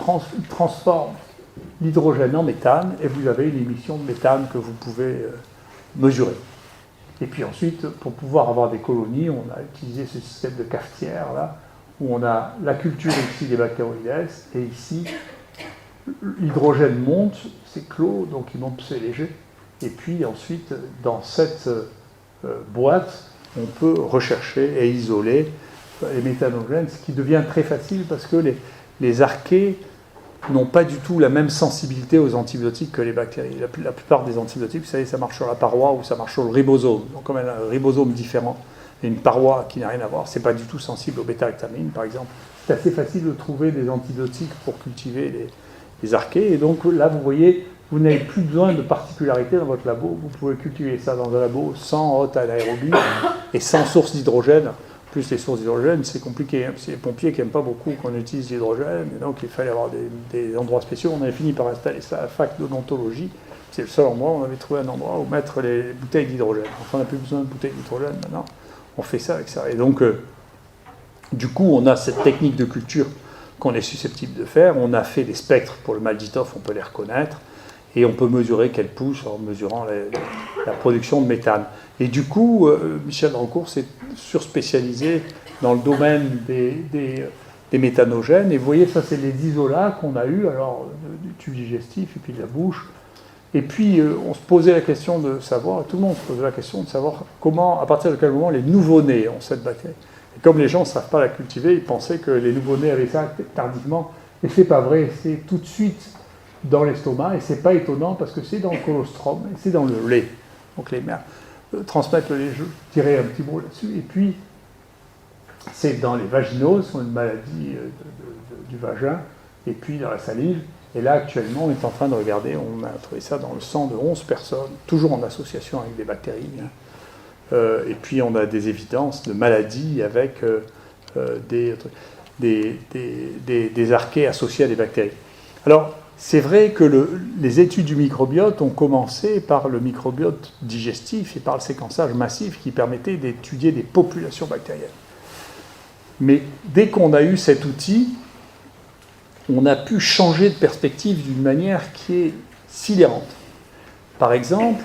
transforment l'hydrogène en méthane et vous avez une émission de méthane que vous pouvez mesurer. Et puis ensuite, pour pouvoir avoir des colonies, on a utilisé ce système de cafetière là, où on a la culture ici des bactéroïdes et ici l'hydrogène monte, c'est clos, donc il monte, c'est léger. Et puis ensuite, dans cette boîte, on peut rechercher et isoler les méthanogènes, ce qui devient très facile parce que les archées n'ont pas du tout la même sensibilité aux antibiotiques que les bactéries. La plupart des antibiotiques, vous savez, ça marche sur la paroi ou ça marche sur le ribosome. Donc comme elle a un ribosome différent et une paroi qui n'a rien à voir, c'est pas du tout sensible aux bêta-lactamines, par exemple. C'est assez facile de trouver des antibiotiques pour cultiver les archées. Et donc là, vous voyez, vous n'avez plus besoin de particularités dans votre labo. Vous pouvez cultiver ça dans un labo sans hôte à l'aérobie et sans source d'hydrogène. Plus les sources d'hydrogène, c'est compliqué. Hein. C'est les pompiers qui n'aiment pas beaucoup qu'on utilise l'hydrogène. Et donc il fallait avoir des endroits spéciaux. On avait fini par installer ça à la fac d'odontologie. C'est le seul endroit où on avait trouvé un endroit où mettre les bouteilles d'hydrogène. Enfin, on n'a plus besoin de bouteilles d'hydrogène maintenant. On fait ça avec ça. Et donc, du coup, on a cette technique de culture qu'on est susceptible de faire. On a fait des spectres pour le Malditoff, on peut les reconnaître. Et on peut mesurer qu'elle pousse en mesurant la production de méthane. Et du coup, Michel Drancourt s'est surspécialisé dans le domaine des méthanogènes. Et vous voyez, ça, c'est les isolats qu'on a eus, alors du tube digestif et puis de la bouche. Et puis, on se posait la question de savoir, tout le monde se posait la question de savoir comment, à partir de quel moment les nouveau-nés ont cette bactérie. Et comme les gens ne savent pas la cultiver, ils pensaient que les nouveau-nés avaient ça tardivement. Et c'est pas vrai, c'est tout de suite dans l'estomac, et c'est pas étonnant parce que c'est dans le colostrum, et c'est dans le lait. Donc les mères transmettent le lait, je dirais un petit mot là-dessus, et puis c'est dans les vaginoses, une maladie du vagin, et puis dans la salive. Et là, actuellement, on est en train de regarder, on a trouvé ça dans le sang de 11 personnes, toujours en association avec des bactéries. Et puis on a des évidences de maladies avec des archées associées à des bactéries. Alors, c'est vrai que les études du microbiote ont commencé par le microbiote digestif et par le séquençage massif qui permettait d'étudier des populations bactériennes. Mais dès qu'on a eu cet outil, on a pu changer de perspective d'une manière qui est sidérante. Par exemple,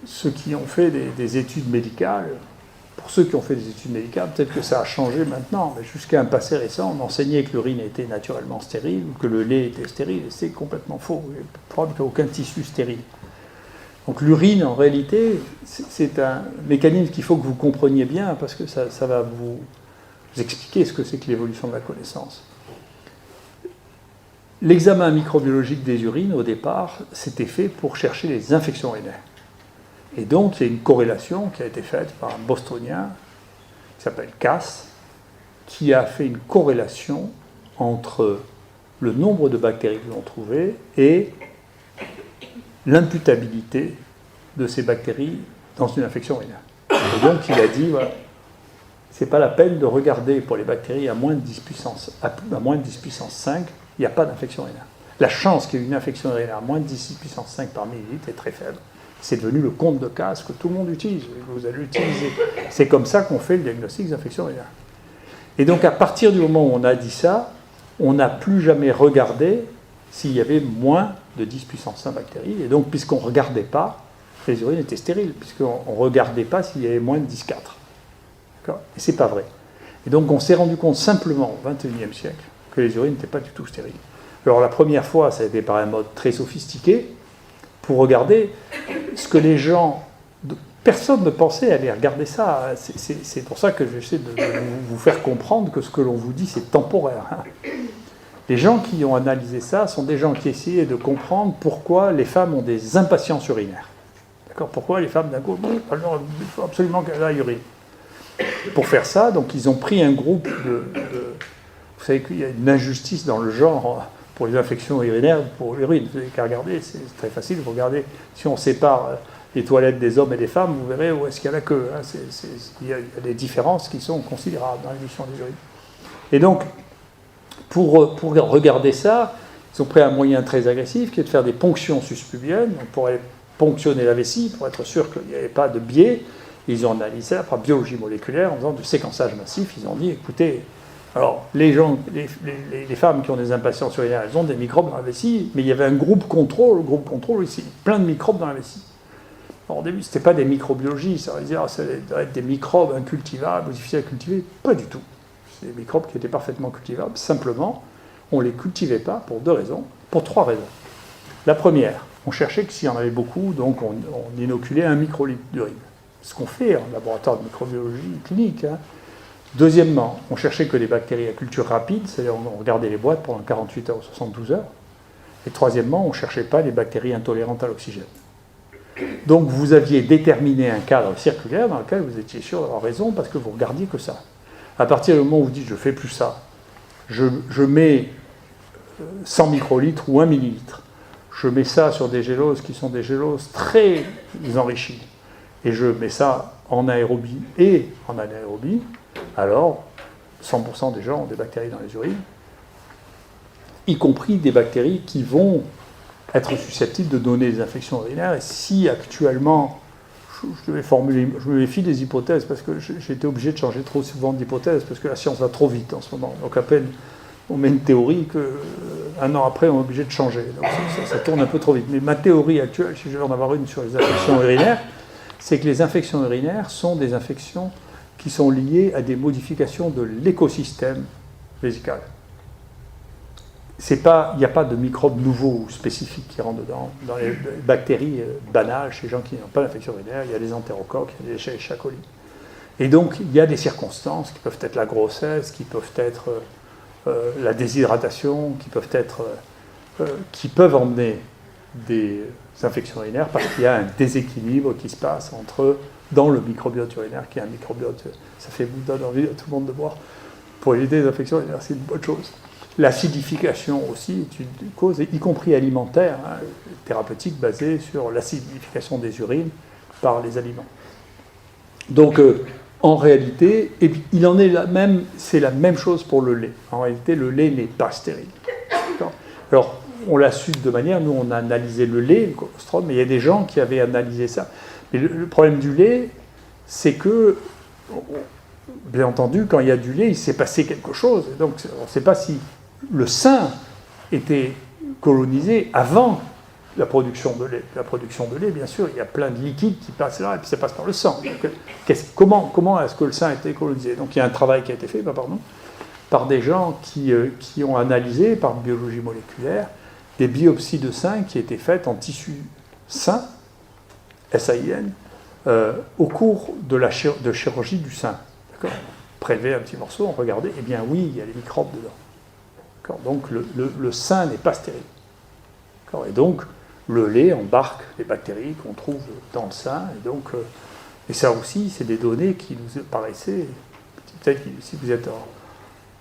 ceux qui ont fait des études médicales, pour ceux qui ont fait des études médicales, peut-être que ça a changé maintenant, mais jusqu'à un passé récent, on enseignait que l'urine était naturellement stérile, ou que le lait était stérile, et c'est complètement faux. Il est probable qu'il n'y a aucun tissu stérile. Donc l'urine, en réalité, c'est un mécanisme qu'il faut que vous compreniez bien, parce que ça va vous expliquer ce que c'est que l'évolution de la connaissance. l'examen microbiologique des urines, au départ, c'était fait pour chercher les infections urinaires. Et donc, il y a une corrélation qui a été faite par un bostonien qui s'appelle Cass, qui a fait une corrélation entre le nombre de bactéries qu'ils ont trouvées et l'imputabilité de ces bactéries dans une infection urinaire. Et donc, il a dit, voilà, c'est pas la peine de regarder pour les bactéries à moins de 10 puissance 5, il n'y a pas d'infection urinaire. La chance qu'il y ait une infection urinaire à moins de 10 puissance 5 par millilitre est très faible. C'est devenu le compte de Cass que tout le monde utilise. Vous allez l'utiliser. C'est comme ça qu'on fait le diagnostic d'infection urinaire. Et donc, à partir du moment où on a dit ça, on n'a plus jamais regardé s'il y avait moins de 10 puissance 1 bactéries. Et donc, puisqu'on ne regardait pas, les urines étaient stériles, puisqu'on ne regardait pas s'il y avait moins de 10,4. D'accord ? Et ce n'est pas vrai. Et donc, on s'est rendu compte simplement au XXIe siècle que les urines n'étaient pas du tout stériles. Alors, la première fois, ça a été par un mode très sophistiqué, pour regarder ce que les gens... Personne ne pensait aller regarder ça. C'est pour ça que j'essaie de vous faire comprendre que ce que l'on vous dit, c'est temporaire. Les gens qui ont analysé ça sont des gens qui essayaient de comprendre pourquoi les femmes ont des impatiences urinaires. D'accord ? Pourquoi les femmes, d'un coup, il faut absolument qu'elles aillent uriner. Pour faire ça, donc, ils ont pris un groupe de... Vous savez qu'il y a une injustice dans le genre pour les infections urinaires, pour l'urine. Vous n'avez qu'à regarder, c'est très facile. Vous regardez, si on sépare les toilettes des hommes et des femmes, vous verrez où est-ce qu'il y a la queue. Il y a des différences qui sont considérables dans l'émission des urines. Et donc, pour regarder ça, ils ont pris un moyen très agressif qui est de faire des ponctions suspubiennes. On pourrait ponctionner la vessie pour être sûr qu'il n'y avait pas de biais. Ils ont analysé ça par biologie moléculaire en faisant du séquençage massif. Ils ont dit, écoutez, alors les femmes qui ont des impatiences urinaires, elles ont des microbes dans la vessie, mais il y avait un groupe contrôle ici, plein de microbes dans la vessie. Alors, au début, ce n'était pas des microbiologies, ça veut dire ça doit être des microbes incultivables, difficiles à cultiver. Pas du tout. C'est des microbes qui étaient parfaitement cultivables. Simplement, on ne les cultivait pas pour pour trois raisons. La première, on cherchait que s'il y en avait beaucoup, donc on inoculait 1 microlitre d'urine. Ce qu'on fait en laboratoire de microbiologie clinique. Deuxièmement, on cherchait que des bactéries à culture rapide, c'est-à-dire on regardait les boîtes pendant 48 heures ou 72 heures. Et troisièmement, on ne cherchait pas les bactéries intolérantes à l'oxygène. Donc vous aviez déterminé un cadre circulaire dans lequel vous étiez sûr d'avoir raison parce que vous regardiez que ça. À partir du moment où vous dites je ne fais plus ça, je mets 100 microlitres ou 1 millilitre, je mets ça sur des géloses qui sont des géloses très enrichies, et je mets ça en aérobie et en anaérobie, alors 100% des gens ont des bactéries dans les urines, y compris des bactéries qui vont être susceptibles de donner des infections urinaires. Et si actuellement, je me méfie des hypothèses, parce que j'ai été obligé de changer trop souvent d'hypothèses, parce que la science va trop vite en ce moment. Donc à peine on met une théorie qu'un an après, on est obligé de changer. Donc ça tourne un peu trop vite. Mais ma théorie actuelle, si je vais en avoir une sur les infections urinaires, c'est que les infections urinaires sont des infections qui sont liées à des modifications de l'écosystème vésical. Il n'y a pas de microbes nouveaux ou spécifiques qui rentrent dedans. Dans les bactéries banales, chez les gens qui n'ont pas d'infection urinaire, il y a des entérocoques, il y a des Escherichia coli. Et donc, il y a des circonstances qui peuvent être la grossesse, qui peuvent être la déshydratation, qui peuvent emmener des infections urinaires parce qu'il y a un déséquilibre qui se passe dans le microbiote urinaire, qui est un microbiote, ça fait donne envie à tout le monde de boire. Pour éviter les infections urinaires, c'est une bonne chose. L'acidification aussi est une cause, y compris alimentaire, thérapeutique, basée sur l'acidification des urines par les aliments. Donc, en réalité, et puis, c'est la même chose pour le lait. En réalité, le lait n'est pas stérile. D'accord ? Alors, on l'a su de deux manières. Nous, on a analysé le lait, le colostrum, mais il y a des gens qui avaient analysé ça. Mais le problème du lait, c'est que, bien entendu, quand il y a du lait, il s'est passé quelque chose. Donc, on ne sait pas si le sein était colonisé avant la production de lait. La production de lait, bien sûr, il y a plein de liquides qui passent là, et puis ça passe par le sang. Donc, comment est-ce que le sein a été colonisé ? Donc, il y a un travail qui a été fait, par des gens qui ont analysé, par biologie moléculaire, des biopsies de sein qui étaient faites en tissu sain, SAIN, au cours de chirurgie du sein. D'accord ? Prélever un petit morceau, on regardait, eh bien oui, il y a les microbes dedans. Donc le sein n'est pas stérile. Et donc le lait embarque les bactéries qu'on trouve dans le sein. Et ça aussi, c'est des données qui nous paraissaient, peut-être que si vous êtes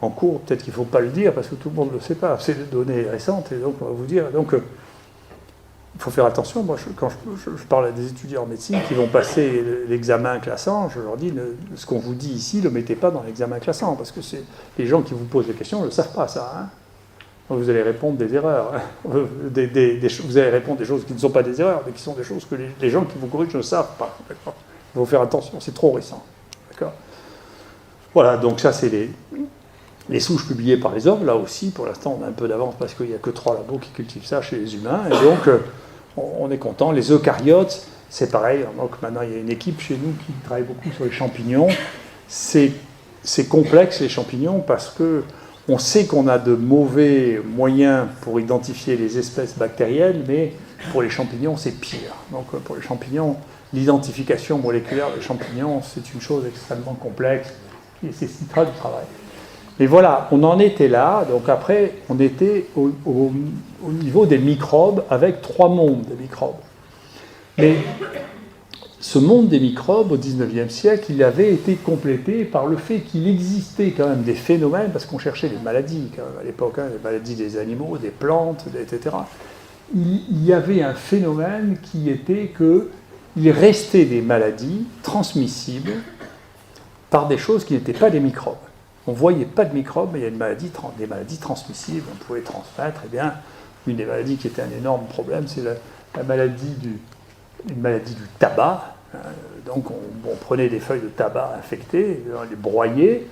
en cours, peut-être qu'il ne faut pas le dire parce que tout le monde ne le sait pas. C'est des données récentes et donc on va vous dire. Donc il faut faire attention. Moi, quand je parle à des étudiants en médecine qui vont passer l'examen classant, je leur dis ce qu'on vous dit ici, ne le mettez pas dans l'examen classant parce que les gens qui vous posent des questions ne le savent pas, ça. Hein. Vous allez répondre des erreurs. Hein. Vous allez répondre des choses qui ne sont pas des erreurs, mais qui sont des choses que les gens qui vous corrigent ne savent pas. D'accord. Il faut faire attention, c'est trop récent. D'accord. Voilà, donc ça, c'est les souches publiées par les hommes. Là aussi, pour l'instant, on a un peu d'avance parce qu'il n'y a que 3 labos qui cultivent ça chez les humains. Et donc, on est content. Les eucaryotes, c'est pareil. Donc maintenant, il y a une équipe chez nous qui travaille beaucoup sur les champignons. C'est complexe, les champignons, parce que on sait qu'on a de mauvais moyens pour identifier les espèces bactériennes, mais pour les champignons, c'est pire. Donc pour les champignons, l'identification moléculaire des champignons, c'est une chose extrêmement complexe qui nécessitera du travail. Mais voilà, on en était là. Donc après, on était au niveau des microbes, avec 3 mondes des microbes. Mais ce monde des microbes, au XIXe siècle, il avait été complété par le fait qu'il existait quand même des phénomènes, parce qu'on cherchait des maladies quand même à l'époque, hein, les maladies des animaux, des plantes, etc. Il y avait un phénomène qui était qu'il restait des maladies transmissibles par des choses qui n'étaient pas des microbes. On ne voyait pas de microbes, mais il y a des maladies transmissibles, on pouvait transmettre. Eh bien, une des maladies qui était un énorme problème, c'est la maladie une maladie du tabac. Donc on prenait des feuilles de tabac infectées, on les broyait,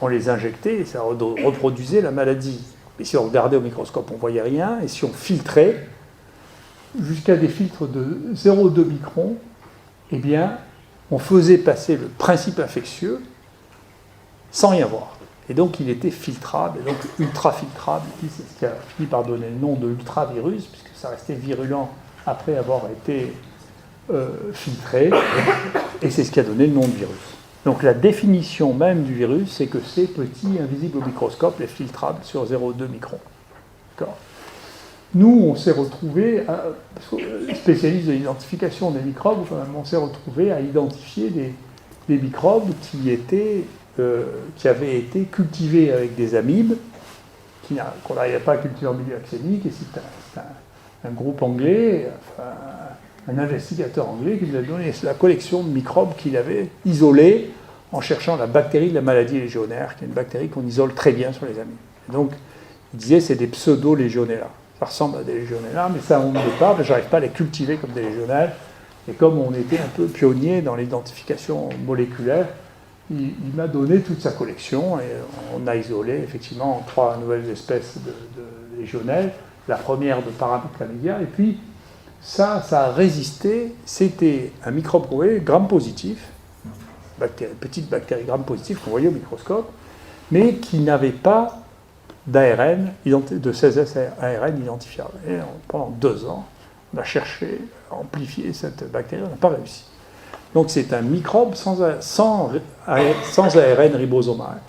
on les injectait et ça reproduisait la maladie. Mais si on regardait au microscope, on ne voyait rien. Et si on filtrait jusqu'à des filtres de 0,2 microns, eh bien, on faisait passer le principe infectieux sans rien voir. Et donc il était filtrable, et donc ultra-filtrable. C'est ce qui a fini par donner le nom de ultravirus, puisque ça restait virulent après avoir été filtré, et c'est ce qui a donné le nom de virus. Donc la définition même du virus, c'est que c'est petit, invisible au microscope, et filtrable sur 0,2 microns. D'accord. Nous, on s'est retrouvés, spécialistes de l'identification des microbes, on s'est retrouvés à identifier des microbes qui avaient été cultivés avec des amibes, qu'on n'arrivait pas à cultiver en milieu acsénique, et c'est un groupe anglais, un investigateur anglais qui nous a donné la collection de microbes qu'il avait isolés en cherchant la bactérie de la maladie légionnaire, qui est une bactérie qu'on isole très bien sur les amibes. Et donc, il disait c'est des pseudo-légionella. Ça ressemble à des légionella, mais ça on ne veut pas, je n'arrive pas à les cultiver comme des légionnaires. Et comme on était un peu pionnier dans l'identification moléculaire, il m'a donné toute sa collection et on a isolé effectivement 3 nouvelles espèces de légionnaires. La première de Paramyxomedia, et puis ça a résisté. C'était un microbe qu'on voyait gram-positif, petite bactérie gram-positive qu'on voyait au microscope, mais qui n'avait pas d'ARN, de 16S ARN identifiable. Et pendant 2 ans, on a cherché à amplifier cette bactérie, on n'a pas réussi. Donc c'est un microbe sans ARN ribosomal.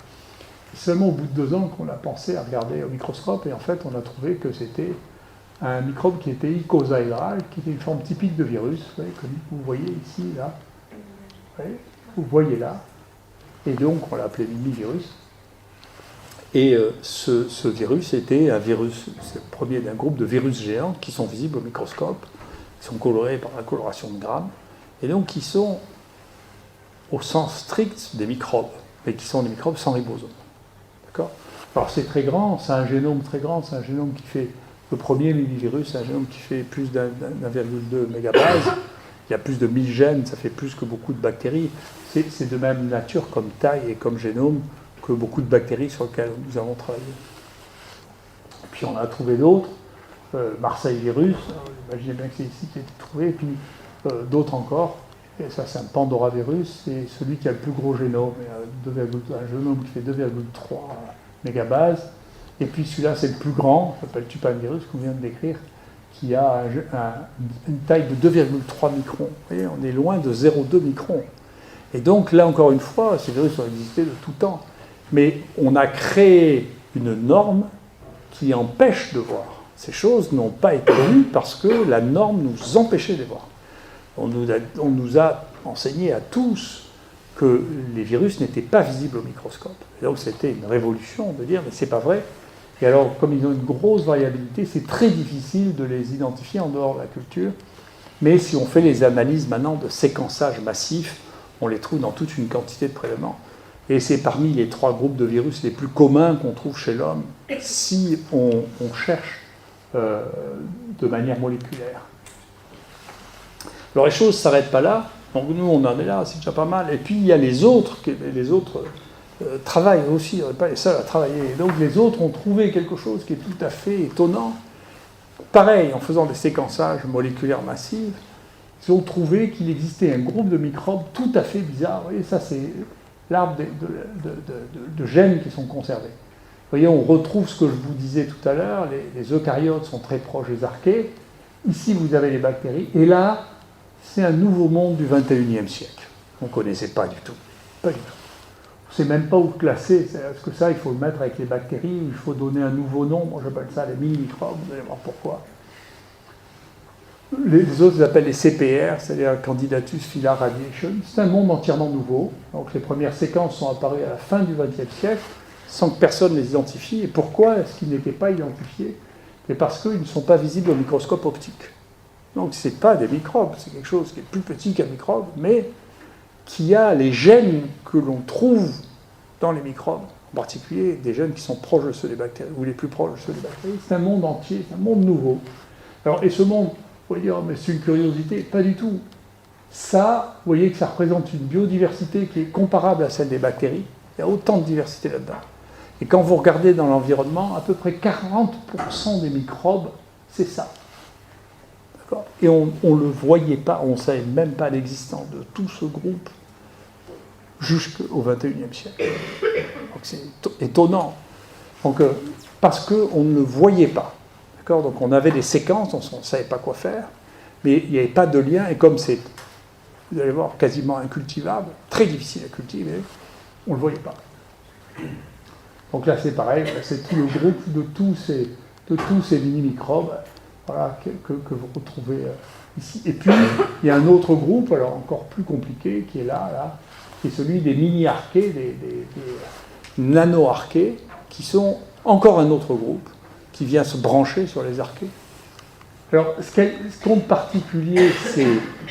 Seulement au bout de 2 ans qu'on a pensé à regarder au microscope, et en fait on a trouvé que c'était un microbe qui était icosaédral, qui était une forme typique de virus, comme vous voyez ici, là. Vous voyez là. Et donc on l'a appelé mini-virus. Et ce virus était un virus, c'est le premier d'un groupe de virus géants qui sont visibles au microscope, qui sont colorés par la coloration de Gram, et donc qui sont au sens strict des microbes, mais qui sont des microbes sans ribosome. D'accord ? Alors c'est très grand, c'est un génome très grand, c'est un génome qui fait, le premier mini-virus, c'est un génome qui fait plus d'1,2 mégabase, il y a plus de 1000 gènes, ça fait plus que beaucoup de bactéries, c'est de même nature comme taille et comme génome que beaucoup de bactéries sur lesquelles nous avons travaillé. Puis on a trouvé d'autres, Marseille virus, imaginez bien que c'est ici qui a été trouvé, et puis d'autres encore, et ça c'est un Pandoravirus, c'est celui qui a le plus gros génome, un génome qui fait 2,3 mégabases, et puis celui-là c'est le plus grand, ça s'appelle Tupamavirus qu'on vient de décrire, qui a une taille de 2,3 microns. Vous voyez, on est loin de 0,2 microns. Et donc là encore une fois, ces virus ont existé de tout temps, mais on a créé une norme qui empêchent de voir. Ces choses n'ont pas été vues parce que la norme nous empêchait de les voir. On nous a enseigné à tous que les virus n'étaient pas visibles au microscope. Et donc c'était une révolution de dire mais c'est pas vrai. Et alors comme ils ont une grosse variabilité, c'est très difficile de les identifier en dehors de la culture. Mais si on fait les analyses maintenant de séquençage massif, on les trouve dans toute une quantité de prélèvements. Et c'est parmi les 3 groupes de virus les plus communs qu'on trouve chez l'homme si on cherche de manière moléculaire. Alors les choses ne s'arrêtent pas là. Donc nous, on en est là, c'est déjà pas mal. Et puis il y a les autres travaillent aussi, on n'est pas les seuls à travailler. Et donc les autres ont trouvé quelque chose qui est tout à fait étonnant. Pareil, en faisant des séquençages moléculaires massifs, ils ont trouvé qu'il existait un groupe de microbes tout à fait bizarre. Vous voyez, ça c'est l'arbre de gènes qui sont conservés. Vous voyez, on retrouve ce que je vous disais tout à l'heure, les eucaryotes sont très proches des archées. Ici, vous avez les bactéries. Et là, c'est un nouveau monde du XXIe siècle. On ne connaissait pas du tout. Pas du tout. On ne sait même pas où le classer. Parce que ça, il faut le mettre avec les bactéries, il faut donner un nouveau nom. Moi, j'appelle ça les mini-microbes. Vous allez voir pourquoi. Les autres, ils appellent les CPR, c'est-à-dire Candidatus Filar Radiation. C'est un monde entièrement nouveau. Donc, les premières séquences sont apparues à la fin du XXe siècle, sans que personne les identifie. Et pourquoi est-ce qu'ils n'étaient pas identifiés? C'est parce qu'ils ne sont pas visibles au microscope optique. Donc, ce n'est pas des microbes, c'est quelque chose qui est plus petit qu'un microbe, mais qui a les gènes que l'on trouve dans les microbes, en particulier des gènes qui sont proches de ceux des bactéries, ou les plus proches de ceux des bactéries. C'est un monde entier, c'est un monde nouveau. Alors, et ce monde, vous voyez, oh, mais c'est une curiosité, pas du tout. Ça, vous voyez que ça représente une biodiversité qui est comparable à celle des bactéries. Il y a autant de diversité là-dedans. Et quand vous regardez dans l'environnement, à peu près 40% des microbes, c'est ça. D'accord ? Et on ne le voyait pas, on ne savait même pas l'existence de tout ce groupe jusqu'au XXIe siècle. Donc c'est étonnant. Donc, parce qu'on ne le voyait pas. D'accord ? Donc on avait des séquences, on ne savait pas quoi faire, mais il n'y avait pas de lien, et comme c'est, vous allez voir, quasiment incultivable, très difficile à cultiver, on ne le voyait pas. Donc là c'est pareil, c'est tout le groupe de tous ces mini-microbes, voilà, que vous retrouvez ici. Et puis il y a un autre groupe, alors encore plus compliqué, qui est là, qui est celui des mini-archées, des nano-archées, qui sont encore un autre groupe, qui vient se brancher sur les archées. Alors, ce qu'ont de particulier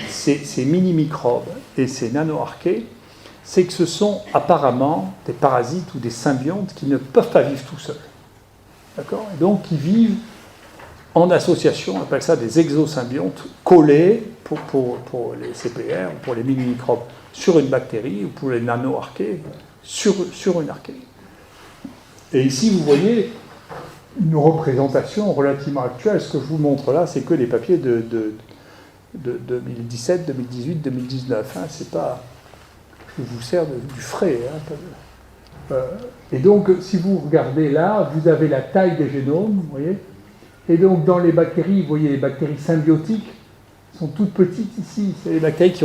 ces mini-microbes et ces nano-archées, c'est que ce sont apparemment des parasites ou des symbiontes qui ne peuvent pas vivre tout seuls. D'accord ? Et donc, qui vivent en association, on appelle ça des exosymbiontes, collés pour les CPR, ou pour les mini-microbes, sur une bactérie, ou pour les nano-archées, sur une archée. Et ici, vous voyez une représentation relativement actuelle. Ce que je vous montre là, c'est que les papiers de 2017, 2018, 2019. Hein, c'est pas... Je vous sers du frais. Hein, et donc, si vous regardez là, vous avez la taille des génomes, vous voyez. Et donc, dans les bactéries, vous voyez les bactéries symbiotiques sont toutes petites ici. C'est les bactéries qui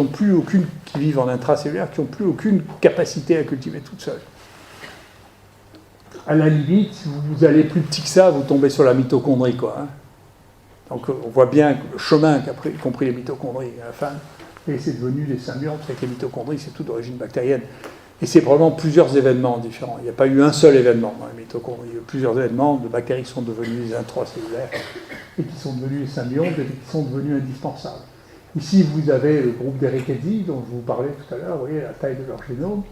vivent en intracellulaire, qui n'ont plus aucune capacité à cultiver toutes seules. À la limite, si vous allez plus petit que ça, vous tombez sur la mitochondrie, quoi. Hein. Donc on voit bien le chemin qu'ont pris les mitochondries à la fin. Et c'est devenu les symbiontes, avec les mitochondries, c'est tout d'origine bactérienne. Et c'est probablement plusieurs événements différents. Il n'y a pas eu un seul événement dans les mitochondries. Il y a eu plusieurs événements de bactéries qui sont devenues les intracellulaires, et qui sont devenues les symbiontes, et qui sont devenues indispensables. Ici, vous avez le groupe des Rickettsi, dont je vous parlais tout à l'heure, vous voyez la taille de leur génome.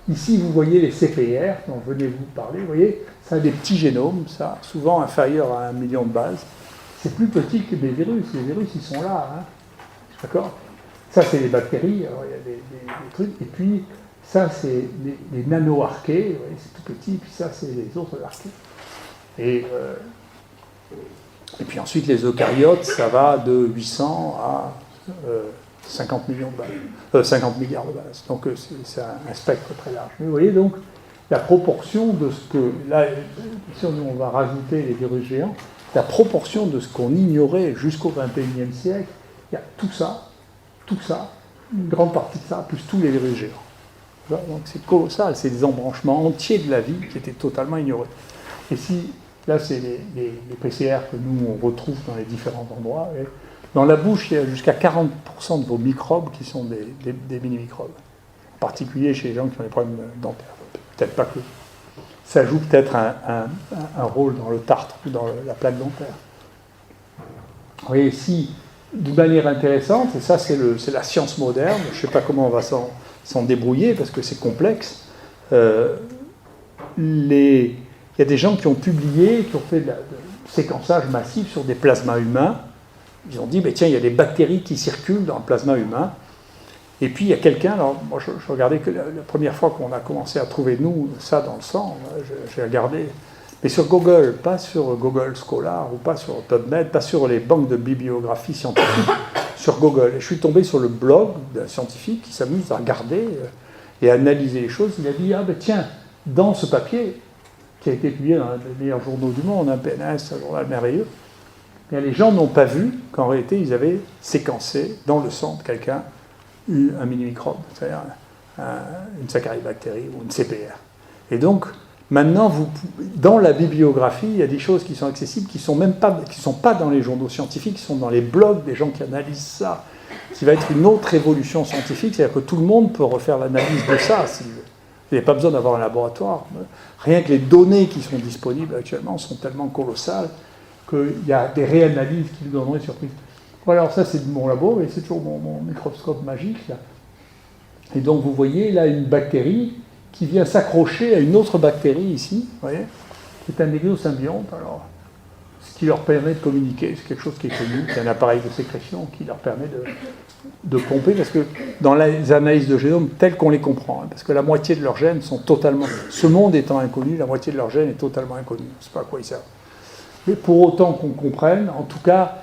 Ici, vous voyez les CPR, dont je venais vous parler, vous voyez, ça a des petits génomes, ça, souvent inférieurs à 1 million de bases. C'est plus petit que les virus ils sont là, hein. D'accord ? Ça, c'est les bactéries, alors il y a des trucs, et puis ça, c'est les nano-archées, vous voyez, c'est tout petit, et puis ça, c'est les autres archées. Et puis ensuite, les eucaryotes, ça va de 800 à 50 millions de bases, 50 milliards de bases. Donc c'est un spectre très large. Mais vous voyez donc la proportion de ce que, là, si on va rajouter les virus géants, la proportion de ce qu'on ignorait jusqu'au XXIe siècle, il y a tout ça, une grande partie de ça, plus tous les virus géants. Donc c'est colossal, c'est des embranchements entiers de la vie qui étaient totalement ignorés. Et si Là, c'est les PCR que nous, on retrouve dans les différents endroits. Et dans la bouche, il y a jusqu'à 40% de vos microbes qui sont des mini-microbes. En particulier chez les gens qui ont des problèmes dentaires. Peut-être pas que. Ça joue peut-être un rôle dans le tartre ou dans la plaque dentaire. Vous voyez, ici, d'une manière intéressante, et ça, c'est la science moderne, je ne sais pas comment on va s'en débrouiller, parce que c'est complexe. Il y a des gens qui ont publié, qui ont fait du séquençage massif sur des plasmas humains. Ils ont dit, ben, tiens, il y a des bactéries qui circulent dans le plasma humain. Et puis il y a quelqu'un, alors moi je regardais que la première fois qu'on a commencé à trouver, nous, ça dans le sang, j'ai regardé, mais sur Google, pas sur Google Scholar, ou pas sur PubMed, pas sur les banques de bibliographie scientifique, sur Google. Et je suis tombé sur le blog d'un scientifique qui s'amuse à regarder et à analyser les choses. Il a dit, ah ben tiens, dans ce papier, qui a été publié dans les meilleurs journaux du monde, un PNAS, un journal merveilleux, bien, les gens n'ont pas vu qu'en réalité, ils avaient séquencé dans le sang de quelqu'un un mini-microbe, c'est-à-dire une saccharibactérie ou une CPR. Et donc, maintenant, dans la bibliographie, il y a des choses qui sont accessibles, qui ne sont pas dans les journaux scientifiques, qui sont dans les blogs des gens qui analysent ça, qui va être une autre évolution scientifique, c'est-à-dire que tout le monde peut refaire l'analyse de ça. Vous n'avez pas besoin d'avoir un laboratoire. Rien que les données qui sont disponibles actuellement sont tellement colossales qu'il y a des réanalyses qui nous donneraient surprise. Voilà, alors ça c'est mon labo, et c'est toujours mon microscope magique. Là. Et donc vous voyez là une bactérie qui vient s'accrocher à une autre bactérie ici, vous voyez, qui est un exosymbionte. Alors, ce qui leur permet de communiquer, c'est quelque chose qui est connu, c'est un appareil de sécrétion qui leur permet de pomper, parce que dans les analyses de génome telles qu'on les comprend, hein, parce que la moitié de leurs gènes sont totalement, ce monde étant inconnu, la moitié de leurs gènes est totalement inconnue, on ne sait pas à quoi ils servent. Mais pour autant qu'on comprenne, en tout cas,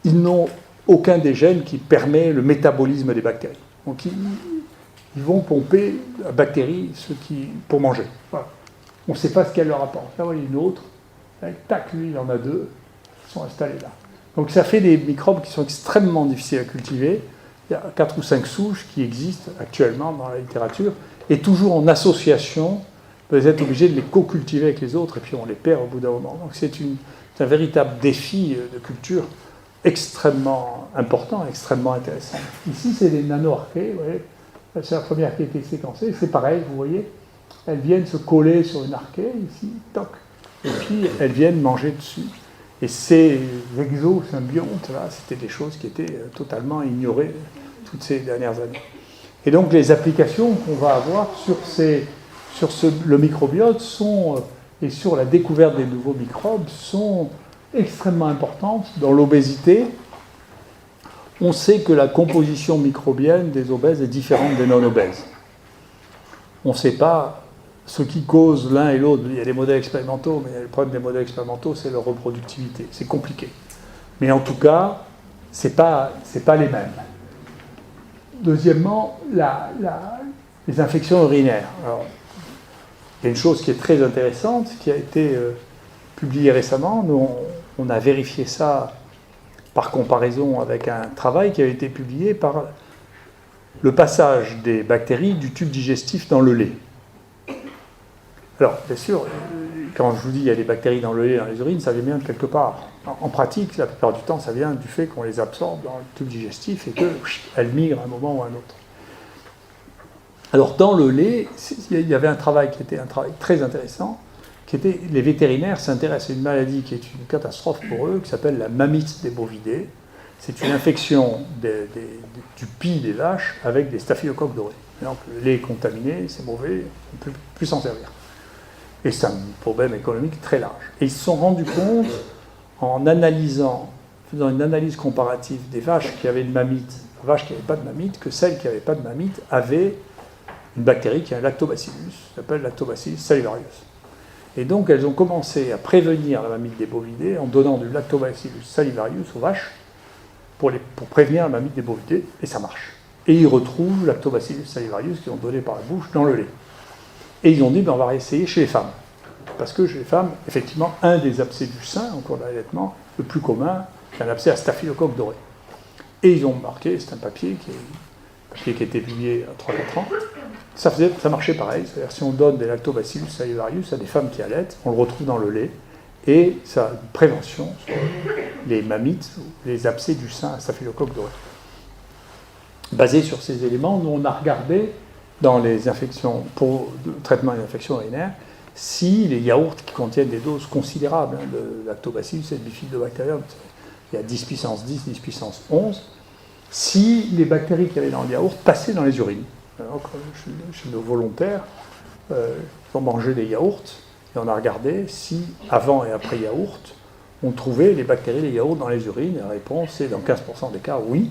ils n'ont aucun des gènes qui permet le métabolisme des bactéries. Donc ils vont pomper la bactérie pour manger. Voilà. On ne sait pas ce qu'elle leur apporte. Là, voilà une autre. Tac, lui, il en a deux. Ils sont installés là. Donc ça fait des microbes qui sont extrêmement difficiles à cultiver. Il y a 4 ou 5 souches qui existent actuellement dans la littérature, et toujours en association, vous êtes obligé de les co-cultiver avec les autres, et puis on les perd au bout d'un moment. Donc c'est un véritable défi de culture extrêmement important, extrêmement intéressant. Ici, c'est des nano-archées, vous voyez. C'est la première qui a été séquencée. C'est pareil, vous voyez. Elles viennent se coller sur une archée, ici, toc. Et puis, elles viennent manger dessus. Et ces exosymbiontes, là, c'était des choses qui étaient totalement ignorées toutes ces dernières années. Et donc, les applications qu'on va avoir le microbiote et sur la découverte des nouveaux microbes sont extrêmement importantes. Dans l'obésité, on sait que la composition microbienne des obèses est différente des non-obèses. On ne sait pas ce qui cause l'un et l'autre. Il y a des modèles expérimentaux, mais le problème des modèles expérimentaux, c'est leur reproductivité. C'est compliqué. Mais en tout cas, ce n'est pas les mêmes. Deuxièmement, les infections urinaires. Alors, il y a une chose qui est très intéressante, qui a été publiée récemment. Nous, on a vérifié ça par comparaison avec un travail qui a été publié par le passage des bactéries du tube digestif dans le lait. Alors, bien sûr, quand je vous dis qu'il y a des bactéries dans le lait, dans les urines, ça vient de quelque part. En pratique, la plupart du temps, ça vient du fait qu'on les absorbe dans le tube digestif et qu'elles migrent à un moment ou à un autre. Alors, dans le lait, il y avait un travail qui était un travail très intéressant, qui était, les vétérinaires s'intéressent à une maladie qui est une catastrophe pour eux, qui s'appelle la mamite des bovidés. C'est une infection du pis des vaches avec des staphylocoques dorés. Donc, le lait est contaminé, c'est mauvais, on ne peut plus s'en servir. Et c'est un problème économique très large. Et ils se sont rendus compte, en faisant une analyse comparative des vaches qui avaient une mamite, des vaches qui n'avaient pas de mamite, que celles qui n'avaient pas de mamite avaient une bactérie qui est un lactobacillus, qui s'appelle Lactobacillus salivarius. Et donc elles ont commencé à prévenir la mamite des bovidés en donnant du Lactobacillus salivarius aux vaches pour prévenir la mamite des bovidés, et ça marche. Et ils retrouvent Lactobacillus salivarius qu'ils ont donné par la bouche dans le lait. Et ils ont dit, on va essayer chez les femmes. Parce que chez les femmes, effectivement, un des abcès du sein, au cours de l'allaitement, le plus commun, c'est un abcès à staphylocoque doré. Et ils ont marqué, c'est un papier qui a été publié il y a 3-4 ans, ça marchait pareil. C'est-à-dire si on donne des Lactobacillus salivarius à des femmes qui allaitent, on le retrouve dans le lait, et ça a une prévention sur les mammites, les abcès du sein à staphylocoque doré. Basé sur ces éléments, nous on a regardé dans les infections, pour le traitement des infections urinaires, si les yaourts qui contiennent des doses considérables de lactobacillus et de bifidobacterium, il y a 10 puissance 10, 10 puissance 11, si les bactéries qu'il y avait dans le yaourt passaient dans les urines. Alors, chez nos volontaires, ils ont mangé des yaourts, et on a regardé si, avant et après yaourt, on trouvait les bactéries des yaourts dans les urines, et la réponse est dans 15% des cas, oui.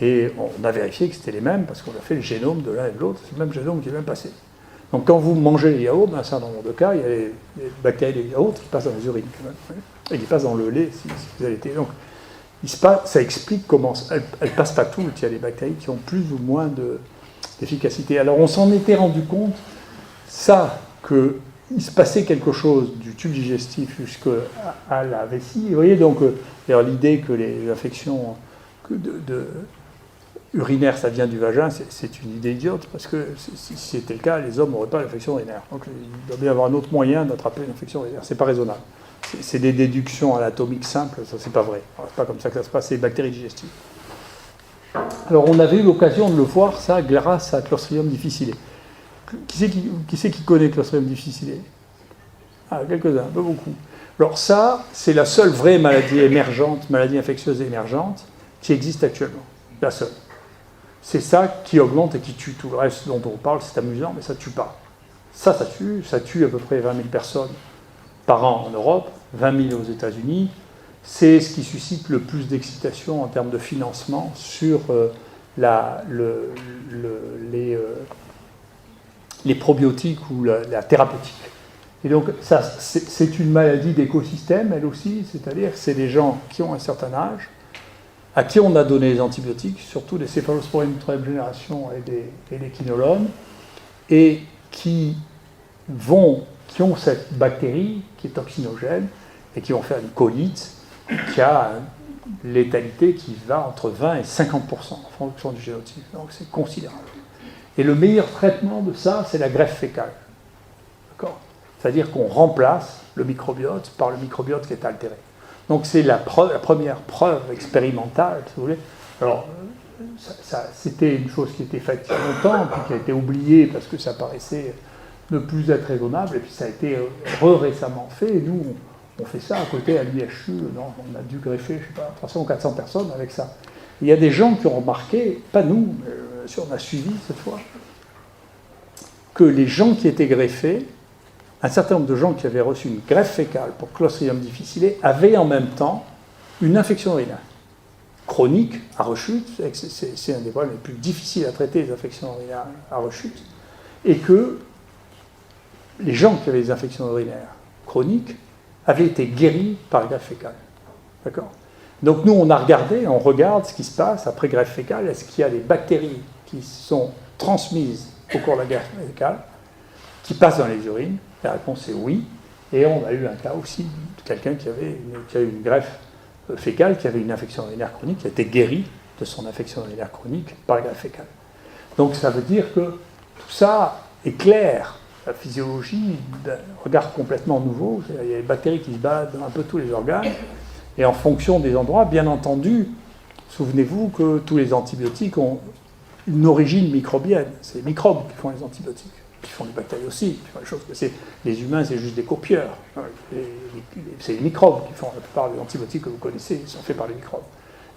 Et on a vérifié que c'était les mêmes, parce qu'on a fait le génome de l'un et de l'autre, c'est le même génome qui est même passé. Donc quand vous mangez les yaourts, dans un certain nombre de cas, il y a les bactéries des yaourts qui passent dans les urines, quand même, et qui passent dans le lait, si vous avez été. Donc, ça explique comment. Elles ne passent pas toutes, il y a des bactéries qui ont plus ou moins d'efficacité. Alors on s'en était rendu compte, ça, qu'il se passait quelque chose du tube digestif jusqu'à la vessie. Vous voyez donc l'idée que les infections urinaires, ça vient du vagin, c'est une idée idiote, parce que si c'était le cas, les hommes n'auraient pas l'infection urinaire. Donc il doit bien y avoir un autre moyen d'attraper une infection urinaire. C'est pas raisonnable. C'est des déductions anatomiques simples, ça c'est pas vrai. C'est pas comme ça que ça se passe, c'est les bactéries digestives. Alors on avait eu l'occasion de le voir, ça, grâce à Clostridium difficile. Qui c'est qui connaît Clostridium difficile? Ah, quelques-uns, pas beaucoup. Alors ça, c'est la seule vraie maladie émergente, maladie infectieuse émergente, qui existe actuellement. La seule. C'est ça qui augmente et qui tue. Tout le reste dont on parle, c'est amusant, mais ça ne tue pas. Ça tue à peu près 20 000 personnes par an en Europe, 20 000 aux États-Unis. C'est ce qui suscite le plus d'excitation en termes de financement sur les probiotiques ou la thérapeutique. Et donc, ça, c'est une maladie d'écosystème, elle aussi, c'est-à-dire que c'est des gens qui ont un certain âge, à qui on a donné des antibiotiques, surtout des céphalosporines de troisième génération et des quinolones, et qui ont cette bactérie qui est toxinogène et qui vont faire une colite qui a une létalité qui va entre 20 et 50% en fonction du génotype. Donc c'est considérable. Et le meilleur traitement de ça, c'est la greffe fécale. D'accord ? C'est-à-dire qu'on remplace le microbiote par le microbiote qui est altéré. Donc c'est la première preuve expérimentale, si vous voulez. Alors, c'était une chose qui était faite il y a longtemps, puis qui a été oubliée parce que ça paraissait ne plus être raisonnable, et puis ça a été récemment fait, et nous, on fait ça à côté à l'IHU, on a dû greffer, je ne sais pas, 300 ou 400 personnes avec ça. Il y a des gens qui ont remarqué, pas nous, mais on a suivi cette fois, que les gens qui étaient greffés, un certain nombre de gens qui avaient reçu une greffe fécale pour Clostridium difficile avaient en même temps une infection urinaire chronique à rechute, c'est un des problèmes les plus difficiles à traiter, les infections urinaires à rechute, et que les gens qui avaient des infections urinaires chroniques avaient été guéris par greffe fécale. D'accord ? Donc nous, on regarde ce qui se passe après greffe fécale. Est-ce qu'il y a des bactéries qui sont transmises au cours de la greffe fécale, qui passent dans les urines? La réponse est oui. Et on a eu un cas aussi de quelqu'un qui a eu une greffe fécale, qui avait une infection urinaire chronique, qui a été guéri de son infection urinaire chronique par la greffe fécale. Donc ça veut dire que tout ça éclaire la physiologie d'un regard complètement nouveau. Il y a des bactéries qui se baladent dans un peu tous les organes, et en fonction des endroits, bien entendu, souvenez-vous que tous les antibiotiques ont une origine microbienne. C'est les microbes qui font les antibiotiques, qui font les bactéries aussi, qui font les choses. Les humains, c'est juste des copieurs. C'est les microbes qui font la plupart des antibiotiques que vous connaissez, ils sont faits par les microbes.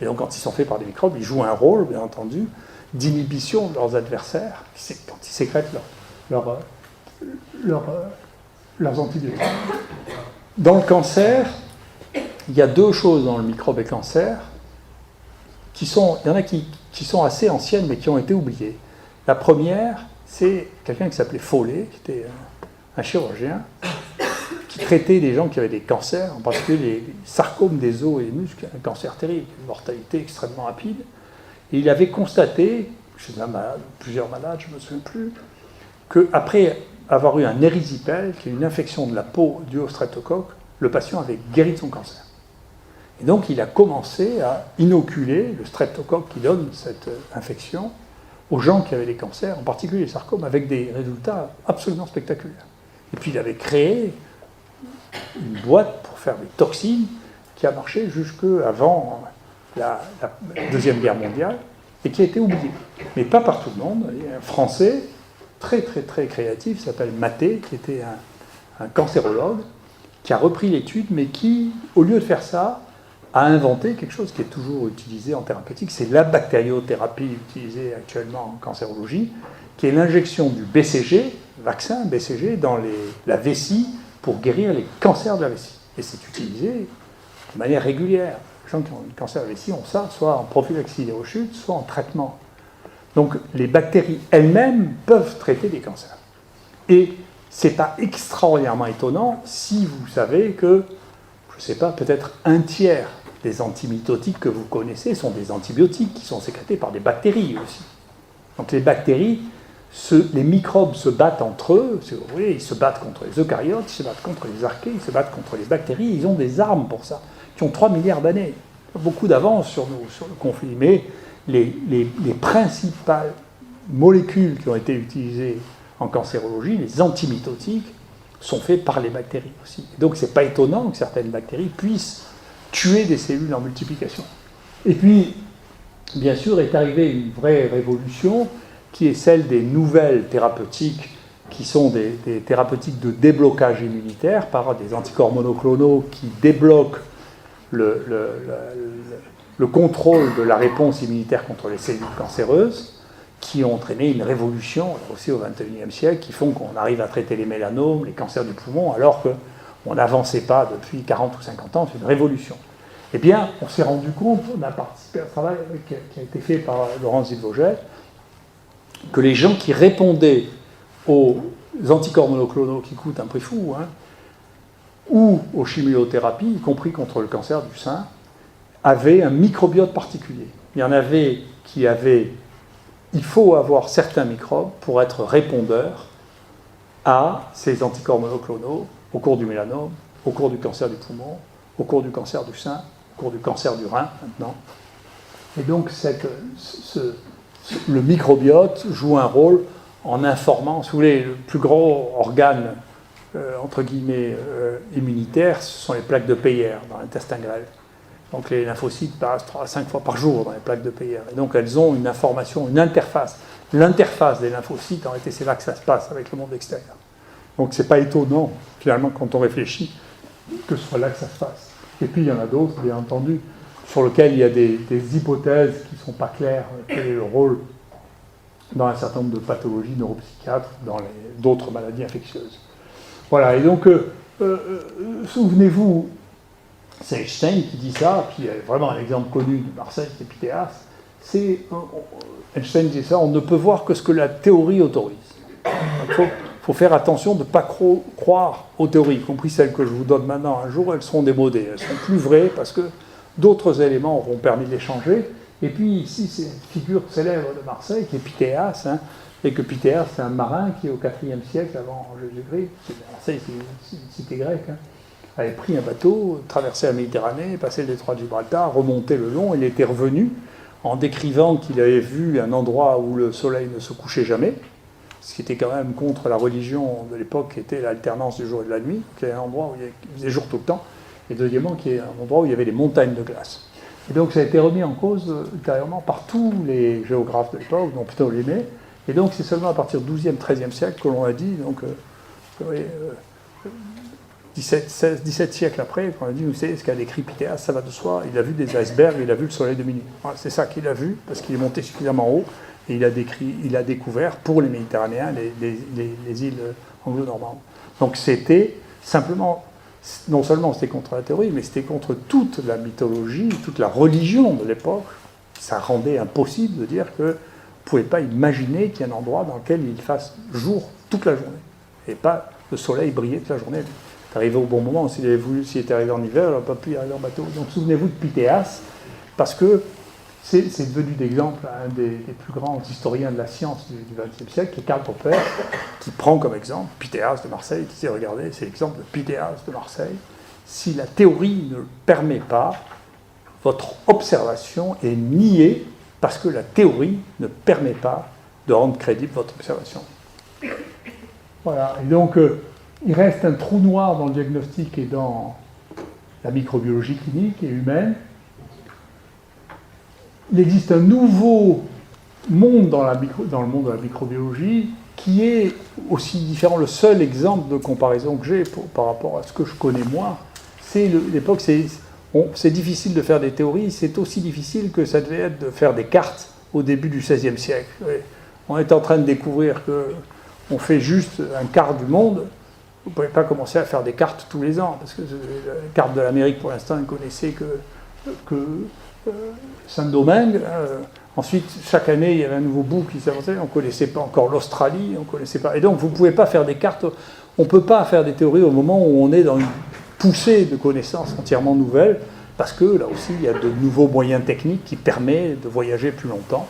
Et donc, quand ils sont faits par les microbes, ils jouent un rôle, bien entendu, d'inhibition de leurs adversaires, quand ils sécrètent leurs antibiotiques. Dans le cancer, il y a deux choses dans le microbe et cancer il y en a qui sont assez anciennes mais qui ont été oubliées. La première, c'est quelqu'un qui s'appelait Follet, qui était un chirurgien, qui traitait des gens qui avaient des cancers, en particulier les sarcomes des os et des muscles, un cancer terrible, une mortalité extrêmement rapide. Et il avait constaté, chez un malade, plusieurs malades, je ne me souviens plus, qu'après avoir eu un érysipèle, qui est une infection de la peau due au streptocoque, le patient avait guéri de son cancer. Et donc il a commencé à inoculer le streptocoque qui donne cette infection aux gens qui avaient des cancers, en particulier les sarcomes, avec des résultats absolument spectaculaires. Et puis il avait créé une boîte pour faire des toxines qui a marché jusqu'avant la Deuxième Guerre mondiale et qui a été oubliée. Mais pas par tout le monde. Il y a un Français très très très créatif, qui s'appelle Maté, qui était un cancérologue, qui a repris l'étude, mais qui, au lieu de faire ça, a inventé quelque chose qui est toujours utilisé en thérapeutique, c'est la bactériothérapie utilisée actuellement en cancérologie, qui est l'injection du BCG, vaccin BCG, dans la vessie pour guérir les cancers de la vessie. Et c'est utilisé de manière régulière. Les gens qui ont un cancer de la vessie ont ça, soit en prophylaxie des rechutes, soit en traitement. Donc les bactéries elles-mêmes peuvent traiter des cancers. Et ce n'est pas extraordinairement étonnant si vous savez que, je ne sais pas, peut-être un tiers des antimitotiques que vous connaissez sont des antibiotiques qui sont sécrétés par des bactéries aussi. Donc les bactéries, les microbes se battent entre eux, si vous voulez, ils se battent contre les eucaryotes, ils se battent contre les archées, ils se battent contre les bactéries, ils ont des armes pour ça, qui ont 3 milliards d'années. Beaucoup d'avance sur le conflit, mais les principales molécules qui ont été utilisées en cancérologie, les antimitotiques, sont faits par les bactéries aussi. Et donc, ce n'est pas étonnant que certaines bactéries puissent tuer des cellules en multiplication. Et puis, bien sûr, est arrivée une vraie révolution qui est celle des nouvelles thérapeutiques, qui sont des thérapeutiques de déblocage immunitaire par des anticorps monoclonaux qui débloquent le contrôle de la réponse immunitaire contre les cellules cancéreuses, qui ont entraîné une révolution, aussi au XXIe siècle, qui font qu'on arrive à traiter les mélanomes, les cancers du poumon, alors qu'on n'avançait pas depuis 40 ou 50 ans, c'est une révolution. Eh bien, on s'est rendu compte, on a participé à un travail qui a été fait par Laurence Zilvogel, que les gens qui répondaient aux anticorps monoclonaux qui coûtent un prix fou, ou aux chimiothérapies, y compris contre le cancer du sein, avaient un microbiote particulier. Il y en avait qui avaient... Il faut avoir certains microbes pour être répondeurs à ces anticorps monoclonaux au cours du mélanome, au cours du cancer du poumon, au cours du cancer du sein, au cours du cancer du rein maintenant. Et donc le microbiote joue un rôle en informant, si vous voulez, le plus gros organe, entre guillemets, immunitaire, ce sont les plaques de Peyer dans l'intestin grêle. Donc les lymphocytes passent 3 à 5 fois par jour dans les plaques de Peyer. Et donc elles ont une information, une interface. L'interface des lymphocytes, en réalité, c'est là que ça se passe avec le monde extérieur. Donc c'est pas étonnant, finalement, quand on réfléchit, que ce soit là que ça se passe. Et puis il y en a d'autres, bien entendu, sur lesquels il y a des hypothèses qui ne sont pas claires. Quel est le rôle dans un certain nombre de pathologies neuropsychiatres, dans d'autres maladies infectieuses. Voilà, et donc, souvenez-vous, c'est Einstein qui dit ça, puis il y a vraiment un exemple connu de Marseille, c'est Pythéas. Einstein dit ça, on ne peut voir que ce que la théorie autorise. Il faut faire attention de ne pas croire aux théories, y compris celles que je vous donne maintenant. Un jour, elles seront démodées, elles ne seront plus vraies parce que d'autres éléments auront permis de les changer. Et puis ici, c'est une figure célèbre de Marseille qui est Pythéas, et que Pythéas, c'est un marin qui, au IVe siècle avant Jésus-Christ, Marseille, c'est une cité grecque, avait pris un bateau, traversé la Méditerranée, passé le détroit de Gibraltar, remonté le long, il était revenu en décrivant qu'il avait vu un endroit où le soleil ne se couchait jamais, ce qui était quand même contre la religion de l'époque, qui était l'alternance du jour et de la nuit, qui est un endroit où il faisait jour tout le temps, et deuxièmement, qui est un endroit où il y avait des montagnes de glace. Et donc ça a été remis en cause ultérieurement par tous les géographes de l'époque, dont Ptolémée, et donc c'est seulement à partir du XIIe, XIIIe siècle que l'on a dit, donc 17 siècles après, qu'on a dit, vous savez, ce qu'a décrit Pythéas, ça va de soi, il a vu des icebergs, il a vu le soleil de minuit. Voilà, c'est ça qu'il a vu, parce qu'il est monté suffisamment haut, et il a découvert, pour les Méditerranéens, les îles anglo-normandes. Donc c'était simplement, non seulement c'était contre la théorie, mais c'était contre toute la mythologie, toute la religion de l'époque. Ça rendait impossible de dire que vous ne pouvez pas imaginer qu'il y a un endroit dans lequel il fasse jour toute la journée, et pas le soleil briller toute la journée. C'est arrivé au bon moment, s'il était arrivé en hiver, il n'aurait pas pu y arriver en bateau. Donc souvenez-vous de Pythéas, parce que c'est devenu d'exemple un des plus grands historiens de la science du XXe siècle, qui est Karl Popper, qui prend comme exemple Pythéas de Marseille, qui dit, regardez, c'est l'exemple de Pythéas de Marseille. Si la théorie ne le permet pas, votre observation est niée, parce que la théorie ne permet pas de rendre crédible votre observation. Voilà, et donc, il reste un trou noir dans le diagnostic et dans la microbiologie clinique et humaine. Il existe un nouveau monde dans le monde de la microbiologie qui est aussi différent. Le seul exemple de comparaison que j'ai par rapport à ce que je connais moi, c'est l'époque, c'est difficile de faire des théories, c'est aussi difficile que ça devait être de faire des cartes au début du XVIe siècle. On est en train de découvrir qu'on fait juste un quart du monde. Vous ne pouvez pas commencer à faire des cartes tous les ans, parce que la carte de l'Amérique, pour l'instant, ne connaissait que Saint-Domingue. Ensuite, chaque année, il y avait un nouveau bout qui s'avançait. On ne connaissait pas encore l'Australie, on connaissait pas. Et donc, vous ne pouvez pas faire des cartes. On ne peut pas faire des théories au moment où on est dans une poussée de connaissances entièrement nouvelles, parce que là aussi, il y a de nouveaux moyens techniques qui permettent de voyager plus longtemps.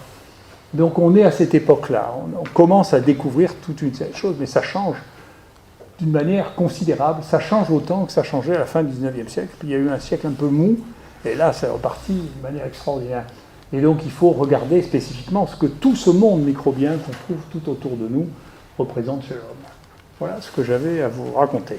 Donc, on est à cette époque-là. On commence à découvrir toute une série de choses, mais ça change d'une manière considérable. Ça change autant que ça changeait à la fin du XIXe siècle. Puis il y a eu un siècle un peu mou, et là, c'est reparti d'une manière extraordinaire. Et donc, il faut regarder spécifiquement ce que tout ce monde microbien qu'on trouve tout autour de nous représente chez l'homme. Voilà ce que j'avais à vous raconter.